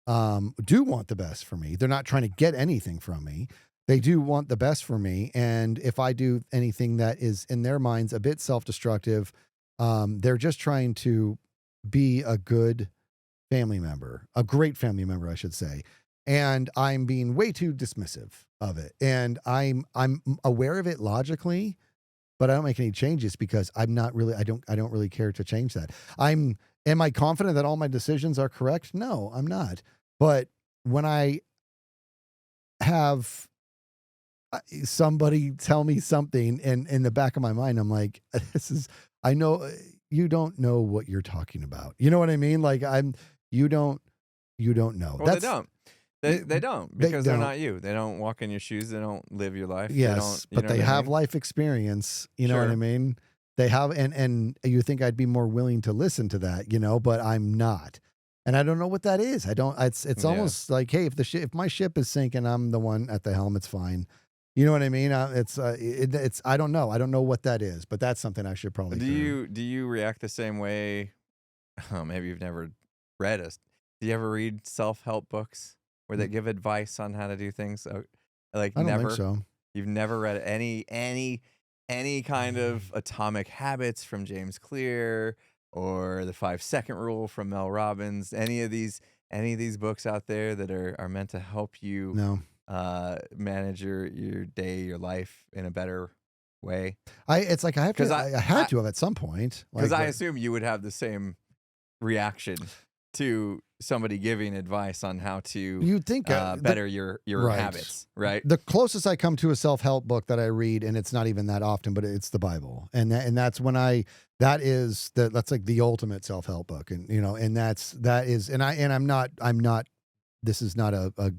do want the best for me. They're not trying to get anything from me. They do want the best for me. And if I do anything that is in their minds a bit self-destructive, they're just trying to be a good family member, a great family member, I should say. And I'm being way too dismissive of it. And I'm aware of it logically, but I don't make any changes because I'm not really, I don't really care to change that. Am I confident that all my decisions are correct? No, I'm not. But when I have somebody tell me something, and in the back of my mind, I'm like, I know you don't know what you're talking about. You know what I mean? Like you don't know. Well, they don't. They don't, because they they're don't. not you. They don't walk in your shoes. They don't live your life. Yes, but they have life experience. You know what I Sure. mean? They have, and you think I'd be more willing to listen to that, you know, but I'm not. And I don't know what that is. I don't, it's Yeah. almost like, hey, if my ship is sinking, I'm the one at the helm, it's fine. You know what I mean? It's I don't know. I don't know what that is, but that's something I should probably Do you react the same way? Oh, maybe you've never read us. Do you ever read self-help books where they give advice on how to do things? Like I don't never. think so. You've never read any kind of Atomic Habits from James Clear, or the 5-second rule from Mel Robbins? Any of these books out there that are meant to help you No. manage your day, your life in a better way? It's like I have to, 'Cause I had to have at some point. Because Like, I assume you would have the same reaction to somebody giving advice on how to you'd think better your right. habits, right? the closest I come to a self-help book that I read, and it's not even that often, but it's the Bible. And that's when that's like the ultimate self-help book. And, you know, and I'm not, this is not a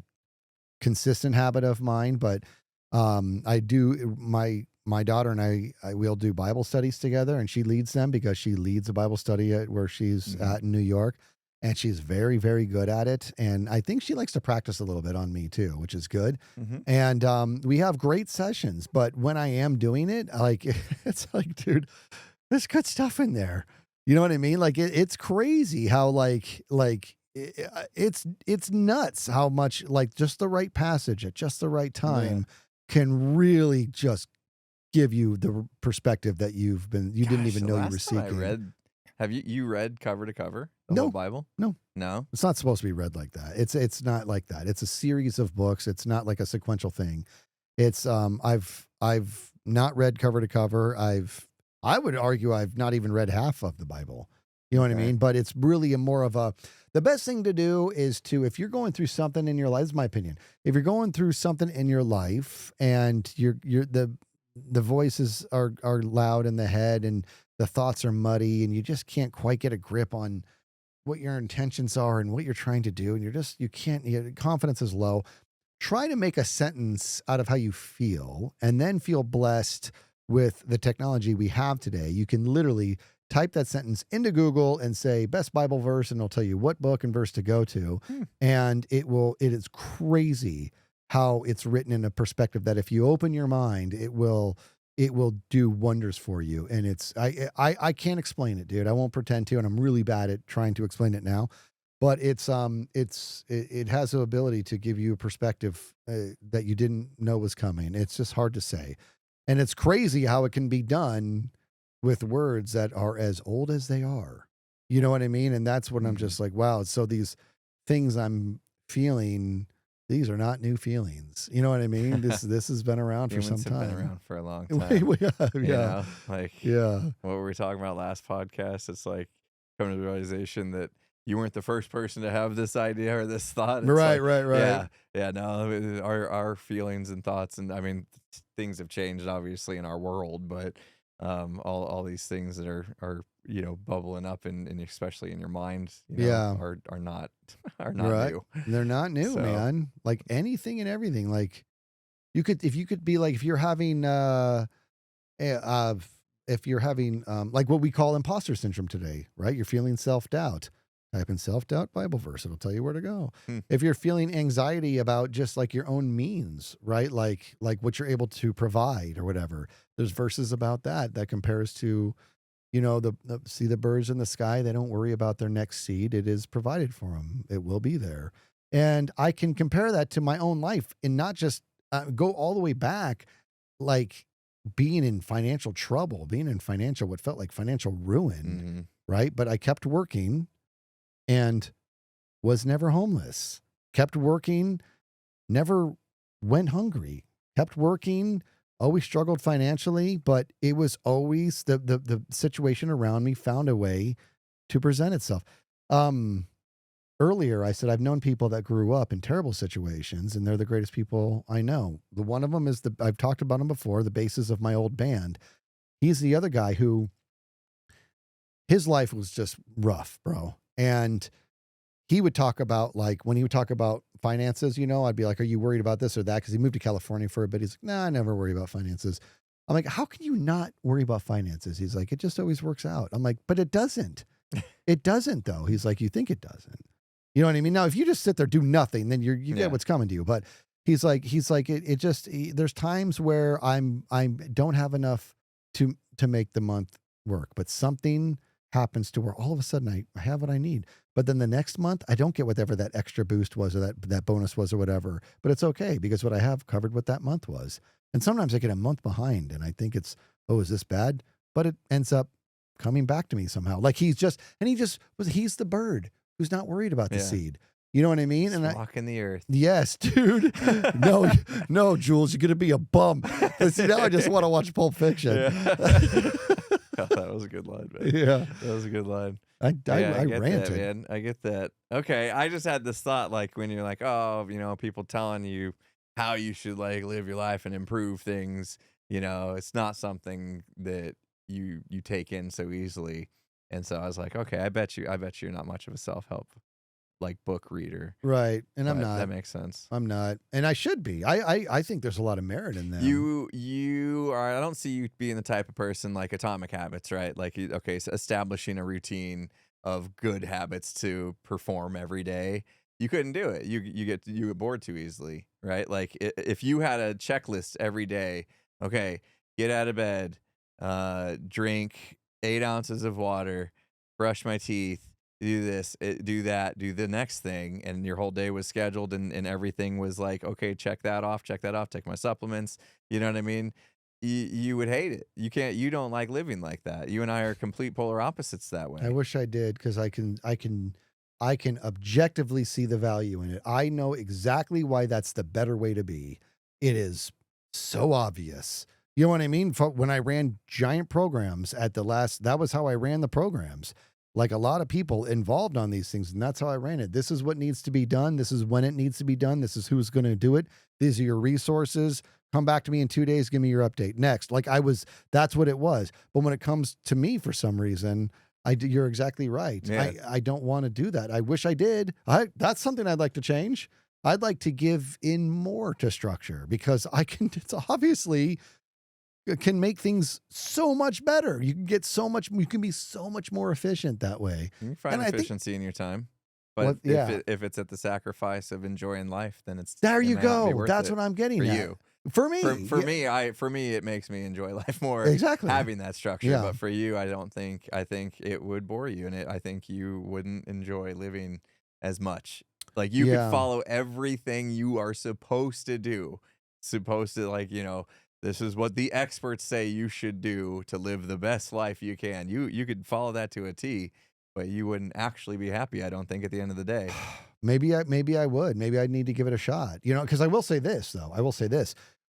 consistent habit of mine, but I do, my daughter and I will do Bible studies together, and she leads them because she leads a Bible study at where she's at in New York. And she's very, very good at it. And I think she likes to practice a little bit on me too, which is good. Mm-hmm. And we have great sessions. But when I am doing it, like, it's like, dude, there's good stuff in there. You know what I mean? Like, it's crazy how it's nuts how much, like, just the right passage at just the right time can really just give you the perspective that you didn't even know you were seeking. Have you read cover to cover the No. whole Bible? No. It's not supposed to be read like that. It's not like that. It's a series of books. It's not like a sequential thing. It's I've not read cover to cover. I would argue I've not even read half of the Bible. You know what I mean? But it's really the best thing to do is to, if you're going through something in your life, this is my opinion. If you're going through something in your life and the voices are loud in the head and the thoughts are muddy and you just can't quite get a grip on what your intentions are and what you're trying to do, and your confidence is low, try to make a sentence out of how you feel, and then feel blessed with the technology we have today. You can literally type that sentence into Google and say best Bible verse, and it'll tell you what book and verse to go to. And it is crazy how it's written in a perspective that if you open your mind, it will do wonders for you. And I can't explain it, dude. I won't pretend to, and I'm really bad at trying to explain it now. But it has the ability to give you a perspective that you didn't know was coming. It's just hard to say. And it's crazy how it can be done with words that are as old as they are. You know what I mean? And that's when I'm just like, wow. So these things I'm feeling, these are not new feelings. You know what I mean? This has been around for some time. Been around for a long time. We have, You yeah. know, like Yeah. what were we talking about last podcast? It's like coming to the realization that you weren't the first person to have this idea or this thought. It's Right, like, right, right. yeah, no, our feelings and thoughts, and I mean, things have changed obviously in our world, but all these things that are bubbling up and especially in your mind, Yeah. are not are not Right. new. They're not new, So man. Like anything and everything. Like if you could be like, if you're having eh, uh if you're having like what we call imposter syndrome today, right? You're feeling self-doubt. Type in self-doubt Bible verse. It'll tell you where to go. Hmm. If you're feeling anxiety about just like your own means, right? Like what you're able to provide or whatever. There's verses about that compares to, see the birds in the sky. They don't worry about their next seed. It is provided for them. It will be there. And I can compare that to my own life and not just go all the way back, like being in financial trouble, being in what felt like financial ruin, Mhm. right? But I kept working and was never homeless. Kept working, never went hungry. Kept working, always struggled financially, but it was always the situation around me found a way to present itself. Earlier I said I've known people that grew up in terrible situations and they're the greatest people I know. The one of them is I've talked about him before, the bassist of my old band. He's the other guy who his life was just rough, bro. And he would talk about, like, when he would talk about finances, I'd be like, are you worried about this or that? Because he moved to California for a bit. He's like, nah, I never worry about finances. I'm like, how can you not worry about finances? He's like, it just always works out. I'm like, but it doesn't. It doesn't, though. He's like, you think it doesn't. You know what I mean? Now, if you just sit there, do nothing, then you Yeah. get what's coming to you. But he's like, it just, there's times where I don't have enough to make the month work, but something happens to where all of a sudden I have what I need. But then the next month, I don't get whatever that extra boost was or that bonus was or whatever. But it's okay because what I have covered what that month was. And sometimes I get a month behind and I think it's, oh, is this bad? But it ends up coming back to me somehow. Like he's the bird who's not worried about the Yeah. seed. You know what I mean? Just And walking the earth. yes, dude. No, Jules, you're going to be a bum. See, now I just want to watch Pulp Fiction. Yeah. God, that was a good line, man. Yeah. That was a good line. I get that, ranted. man. I get that. Okay, I just had this thought, like when you're like, oh, people telling you how you should like live your life and improve things. It's not something that you take in so easily. And so I was like, okay, I bet you're not much of a self-help like book reader. Right. And I'm But not. That makes sense. I'm not. And I should be. I think there's a lot of merit in them. You are. I don't see you being the type of person like Atomic Habits, right? Like, okay, so establishing a routine of good habits to perform every day. You couldn't do it. You get bored too easily, right? Like if you had a checklist every day, okay, get out of bed, drink 8 ounces of water, brush my teeth, do this, do that, do the next thing, and your whole day was scheduled and everything was like, okay, check that off, take my supplements. You know what I mean? You would hate it. You don't like living like that. You and I are complete polar opposites that way. I wish I did because I can objectively see the value in it. I know exactly why that's the better way to be. It is so obvious. You know what I mean? When I ran giant programs that was how I ran the programs. Like a lot of people involved on these things, and that's how I ran it. This is what needs to be done. This is when it needs to be done. This is who's going to do it. These are your resources. Come back to me in 2 days. Give me your update. Next. That's what it was. But when it comes to me, for some reason, you're exactly right. Yeah. I don't want to do that. I wish I did. That's something I'd like to change. I'd like to give in more to structure because it's obviously can make things so much better. You can be so much more efficient that way. You can find And I think- efficiency in your time. But if it's at the sacrifice of enjoying life, then it There you may not be go. worth That's it what I'm getting for at. you. For me. For me, it makes me enjoy life more. Exactly. Having that structure. Yeah. But for you, I think it would bore you, and I think you wouldn't enjoy living as much. Like you Yeah. could follow everything you are supposed to do. This is what the experts say you should do to live the best life you can. You could follow that to a T, but you wouldn't actually be happy, I don't think, at the end of the day. Maybe I would. Maybe I'd need to give it a shot. Because I will say this, though.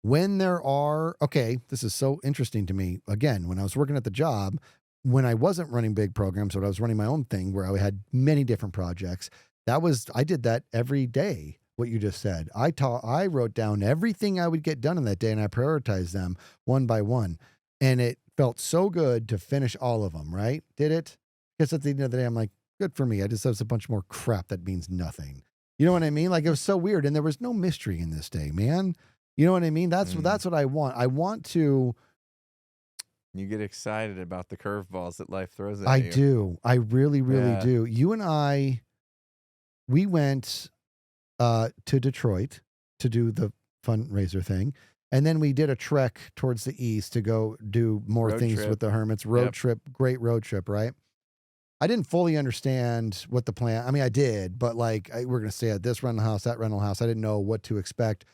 When this is so interesting to me. Again, when I was working at the job, when I wasn't running big programs, but I was running my own thing where I had many different projects, I did that every day. What you just said, I wrote down everything I would get done in that day, and I prioritized them one by one, and it felt so good to finish all of them. Right? Did it? Because at the end of the day, I'm like, good for me. I just have a bunch more crap that means nothing. You know what I mean? Like, it was so weird, and there was no mystery in this day, man. You know what I mean? That's what I want. I want to. You get excited about the curveballs that life throws at I you. do. I really, really do. You and I, we went to Detroit to do the fundraiser thing. And then we did a trek towards the east to go do more Road things trip. with the hermits. Road trip, great road trip, right? I didn't fully understand what the plan. I mean, I did, but like we're gonna stay at this rental house, that rental house. I didn't know what to expect.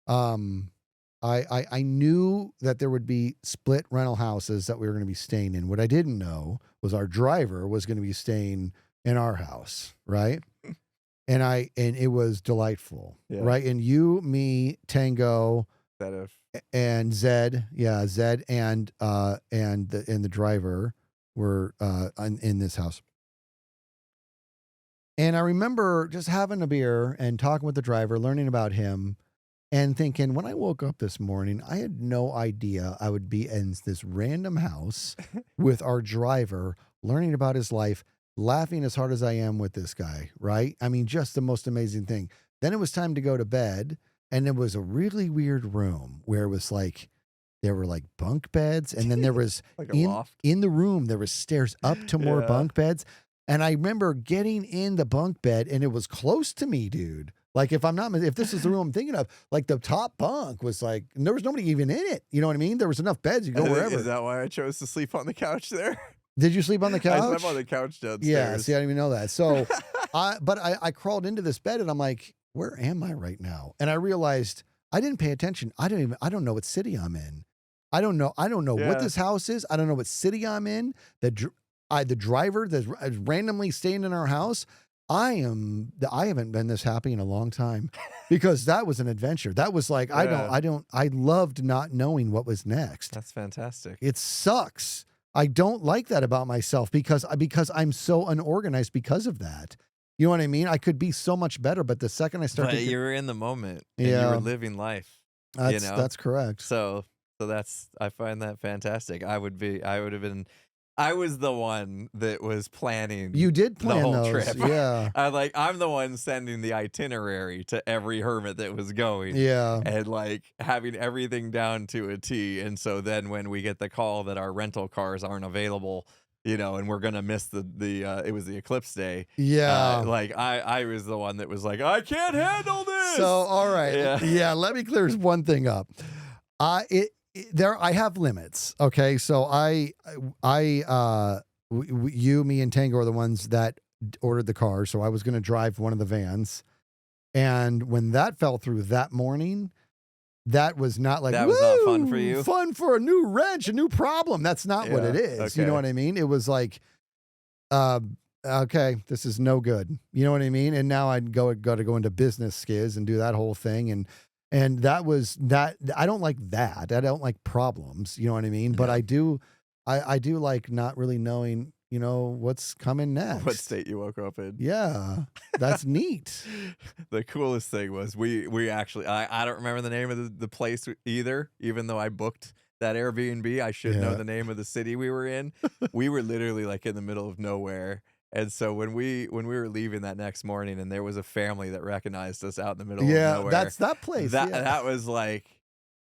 I knew that there would be split rental houses that we were going to be staying in. What I didn't know was our driver was going to be staying in our house, right? And it was delightful, right? And you, me, Tango, and Zed, Zed and the driver were in this house. And I remember just having a beer and talking with the driver, learning about him, and thinking, when I woke up this morning, I had no idea I would be in this random house with our driver, learning about his life, laughing as hard as I am with this guy, right? I mean, just the most amazing thing. Then it was time to go to bed, and it was a really weird room where it was like, there were like bunk beds, and then there was like a loft. In the room, there was stairs up to more bunk beds. And I remember getting in the bunk bed, and it was close to me, dude. Like, if this is the room I'm thinking of, like the top bunk was like, and there was nobody even in it. You know what I mean? There was enough beds. You go wherever. Is that why I chose to sleep on the couch there? Did you sleep on the couch? I slept on the couch downstairs. Yeah, see, I didn't even know that. So, I crawled into this bed, and I'm like, where am I right now? And I realized I didn't pay attention. I don't know what city I'm in. I don't know what this house is. I don't know what city I'm in. The driver that's randomly staying in our house. I haven't been this happy in a long time, because that was an adventure. That was like, I loved not knowing what was next. That's fantastic. It sucks. I don't like that about myself because I'm so unorganized because of that. You know what I mean? I could be so much better, but the second I start you were in the moment, and you were living life. That's correct. So I find that fantastic. I was the one that was planning. You did plan the whole those, trip. yeah. I'm the one sending the itinerary to every hermit that was going. Yeah. And like having everything down to a T. And so then when we get the call that our rental cars aren't available, and we're gonna miss it was the eclipse day. Yeah. I was the one that was like, I can't handle this. So all right. Yeah, let me clear one thing up. I have limits. Okay. So you, me, and Tango are the ones that ordered the car. So I was going to drive one of the vans. And when that fell through that morning, that was not like, that was not fun for you. Fun for a new wrench, a new problem. That's not what it is. Okay. You know what I mean? It was like, okay, this is no good. You know what I mean? And now I'd got to go into business skizz and do that whole thing. And that was that. I don't like that. I don't like problems. You know what I mean? But I do like not really knowing, what's coming next. What state you woke up in. Yeah. That's neat. The coolest thing was we actually, I don't remember the name of the place either, even though I booked that Airbnb. I should know the name of the city we were in. We were literally like in the middle of nowhere. And so when we were leaving that next morning, and there was a family that recognized us out in the middle of nowhere. That's that place. That was like,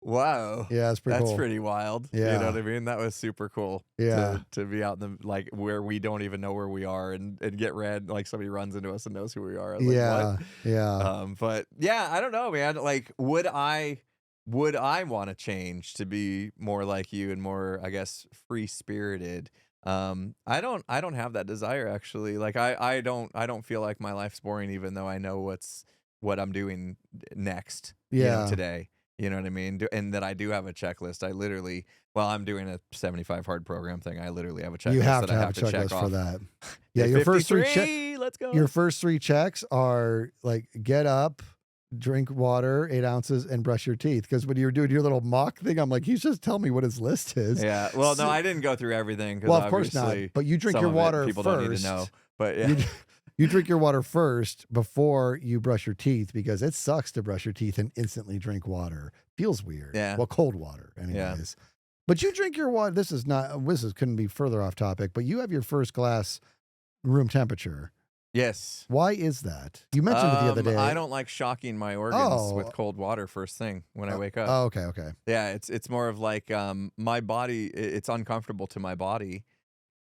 wow. Yeah, that's pretty cool. That's pretty wild. Yeah. You know what I mean? That was super cool. Yeah. To be out in the where we don't even know where we are and get read, like somebody runs into us and knows who we are. I was like, what? Yeah. But yeah, I don't know, man. Like, would I want to change to be more like you and more, I guess, free spirited? I don't have that desire, actually. Like I don't feel like my life's boring, even though I know what I'm doing next. Today. You know what I mean? And that I do have a checklist. I literally, while I'm doing a 75 hard program thing, I literally have a checklist. You have that to I have have a to check checklist off. for that. Yeah, your first three let's go. Your first three checks are like, get up, drink water, 8 ounces, and brush your teeth. Because when you're doing your little mock thing, I'm like, he's just telling me what his list is. Yeah. Well, no, So- I didn't go through everything because well, of course not. obviously But you drink some your of it water people first. don't need to know. But yeah. You, you drink your water first before you brush your teeth because it sucks to brush your teeth and instantly drink water. Feels weird. Yeah. Well, cold water, anyways. But you drink your water. This couldn't be further off topic, but you have your first glass room temperature. Yes. Why is that? You mentioned it the other day. I don't like shocking my organs with cold water first thing when I wake up. Oh, okay. Yeah, it's more of like my body. It's uncomfortable to my body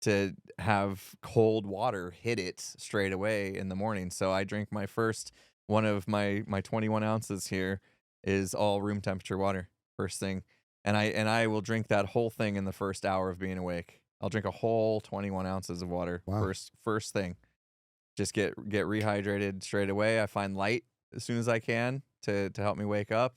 to have cold water hit it straight away in the morning. So I drink my first one of my 21 ounces here is all room temperature water first thing, and I will drink that whole thing in the first hour of being awake. I'll drink a whole 21 ounces of water first thing. Just get rehydrated straight away. I find light as soon as I can to help me wake up.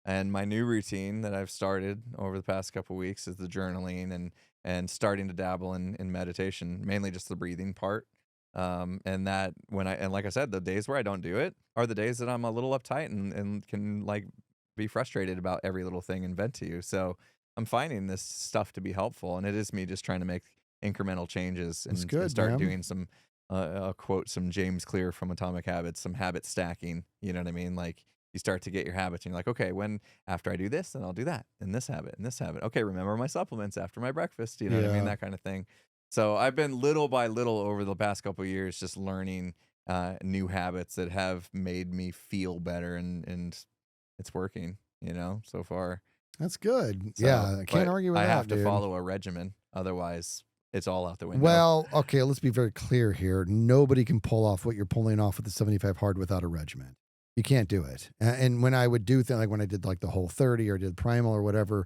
And my new routine that I've started over the past couple weeks is the journaling and starting to dabble in meditation, mainly just the breathing part. And that like I said, the days where I don't do it are the days that I'm a little uptight and can like be frustrated about every little thing and vent to you. So I'm finding this stuff to be helpful, and it is me just trying to make incremental changes and start doing some I'll quote some James Clear from Atomic Habits, some habit stacking. You know what I mean? Like you start to get your habits and you're like, okay, after I do this, then I'll do that and this habit and this habit. Okay, remember my supplements after my breakfast. You know what I mean? That kind of thing. So I've been little by little over the past couple of years just learning new habits that have made me feel better, and it's working, so far. That's good. So, yeah, I can't argue with that. I have to dude. follow a regimen. Otherwise, it's all out the window. Well, okay, let's be very clear here. Nobody can pull off what you're pulling off with the 75 hard without a regimen. You can't do it. And when I would do things like when I did like the whole 30 or did primal or whatever,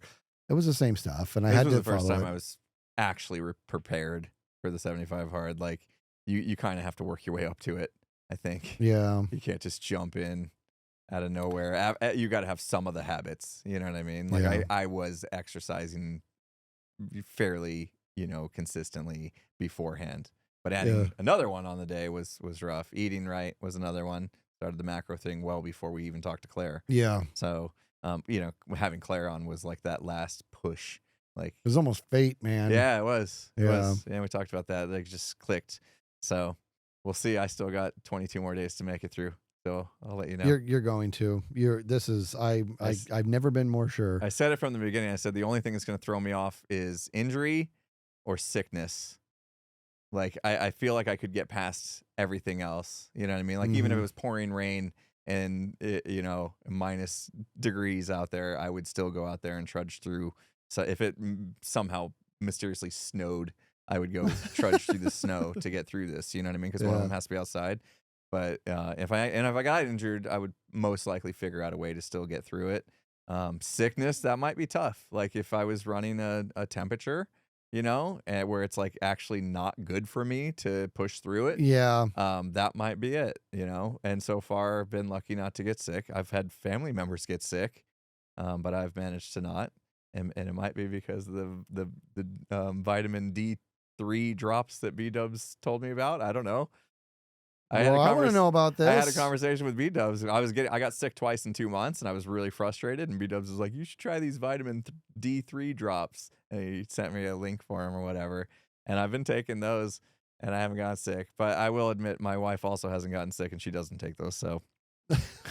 it was the same stuff. And I had to the first follow time it. I was actually prepared for the 75 hard. Like you kind of have to work your way up to it, I think. Yeah. You can't just jump in out of nowhere. You got to have some of the habits. You know what I mean? Like I was exercising fairly, consistently beforehand. But adding another one on the day was rough. Eating right was another one. Started the macro thing well before we even talked to Claire. Yeah. So, having Claire on was like that last push. Like it was almost fate, man. Yeah, it was. It Yeah. was. And we talked about that. Like just clicked. So we'll see. I still got 22 more days to make it through. So I'll let you know. You're going to. I've never been more sure. I said it from the beginning. I said the only thing that's going to throw me off is injury or sickness. Like I feel like I could get past everything else. You know what I mean? Like even if it was pouring rain and minus degrees out there, I would still go out there and trudge through. So if it somehow mysteriously snowed, I would go trudge through the snow to get through this. You know what I mean? Because one of them has to be outside. But if I got injured, I would most likely figure out a way to still get through it. Sickness, that might be tough. Like if I was running a temperature, where it's like actually not good for me to push through it. Yeah. That might be it, And so far, I've been lucky not to get sick. I've had family members get sick, but I've managed to not. And it might be because of the vitamin D3 drops that B-Dubs told me about. I don't know. I want to know about this. I had a conversation with B-Dubs. I got sick twice in 2 months, and I was really frustrated. And B-Dubs was like, "You should try these vitamin D3 drops." And he sent me a link for them or whatever. And I've been taking those, and I haven't gotten sick. But I will admit, my wife also hasn't gotten sick, and she doesn't take those. So,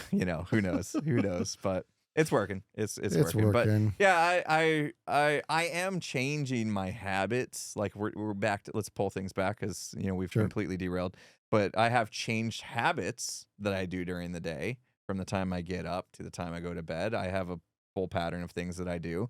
who knows? Who knows? But it's working. It's working. But yeah, I am changing my habits. Like we're back to, let's pull things back because we've completely derailed. But I have changed habits that I do during the day from the time I get up to the time I go to bed. I have a full pattern of things that I do.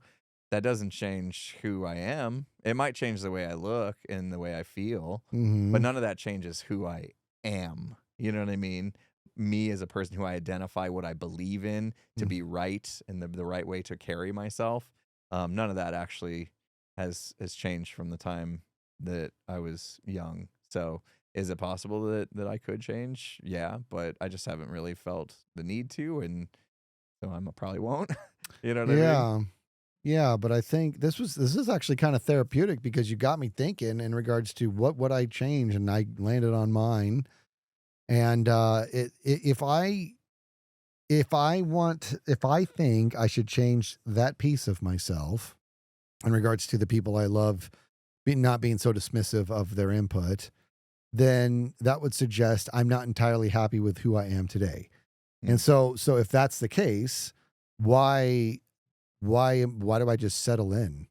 That doesn't change who I am. It might change the way I look and the way I feel, but none of that changes who I am. You know what I mean? Me as a person who I identify what I believe in to be right and the right way to carry myself. None of that actually has changed from the time that I was young. So is it possible that I could change? Yeah, but I just haven't really felt the need to, and so I probably won't. You know what I mean? Yeah, but I think this is actually kind of therapeutic because you got me thinking in regards to what would I change, and I landed on mine. And if I if I think I should change that piece of myself in regards to the people I love, not being so dismissive of their input, then that would suggest I'm not entirely happy with who I am today. And so if that's the case, why do I just settle in?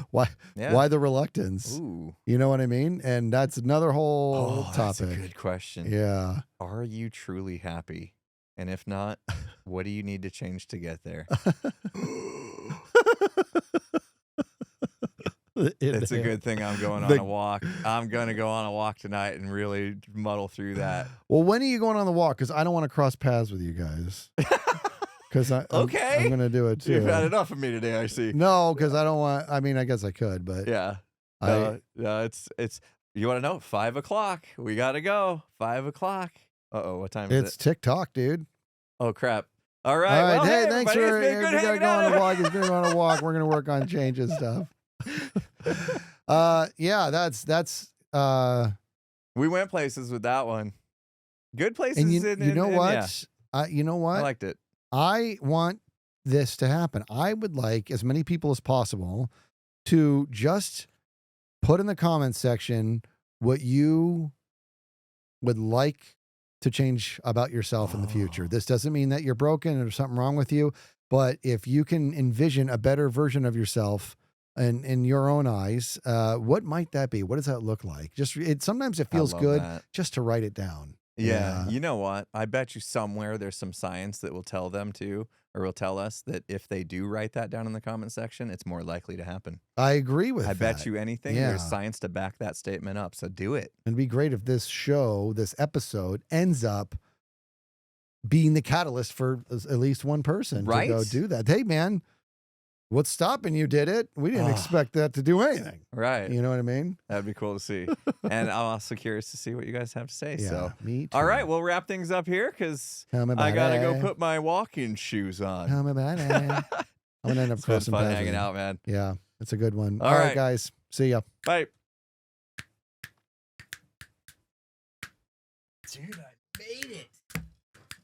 Why the reluctance? Ooh. You know what I mean? And that's another whole topic. That's a good question. Yeah. Are you truly happy? And if not, what do you need to change to get there? It's a good thing I'm going on a walk. I'm going to go on a walk tonight and really muddle through that. Well, when are you going on the walk? Because I don't want to cross paths with you guys. Because I'm going to do it too. You've had enough of me today, I see. No, because I don't want. I mean, I guess I could, but yeah. It's. You want to know? 5 o'clock. We got to go. 5 o'clock. What time is it? It's TikTok, dude. Oh crap! All right. All right. Well, hey, thanks for. It's been good We got to hanging go out. on a walk. He's going to go on a walk. We're going to work on changing stuff. Yeah, that's. We went places with that one. Good places. And you know what? Yeah. You know what? I liked it. I want this to happen. I would like as many people as possible to just put in the comments section what you would like to change about yourself in the future. This doesn't mean that you're broken or there's something wrong with you, but if you can envision a better version of yourself in your own eyes, what might that be? What does that look like? Sometimes it feels good just to write it down. Yeah. You know what? I bet you somewhere there's some science that will tell them to, or will tell us that if they do write that down in the comment section, it's more likely to happen. I agree with that. I bet you anything. Yeah. There's science to back that statement up. So do it. It'd be great if this episode ends up being the catalyst for at least one person to go do that. Hey, man, what's stopping you? Did it? We didn't expect that to do anything. Right. You know what I mean? That'd be cool to see. And I'm also curious to see what you guys have to say. Yeah, so, me too. All right, we'll wrap things up here because I got to go put my walking shoes on. Tell me about it. I'm going to end up crossing fun paths hanging out, man. Yeah, it's a good one. All right, guys. See ya. Bye. Dude, I made it.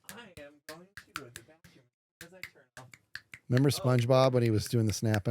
I am going to go to the bathroom as I turn off. Remember SpongeBob when he was doing the snapping?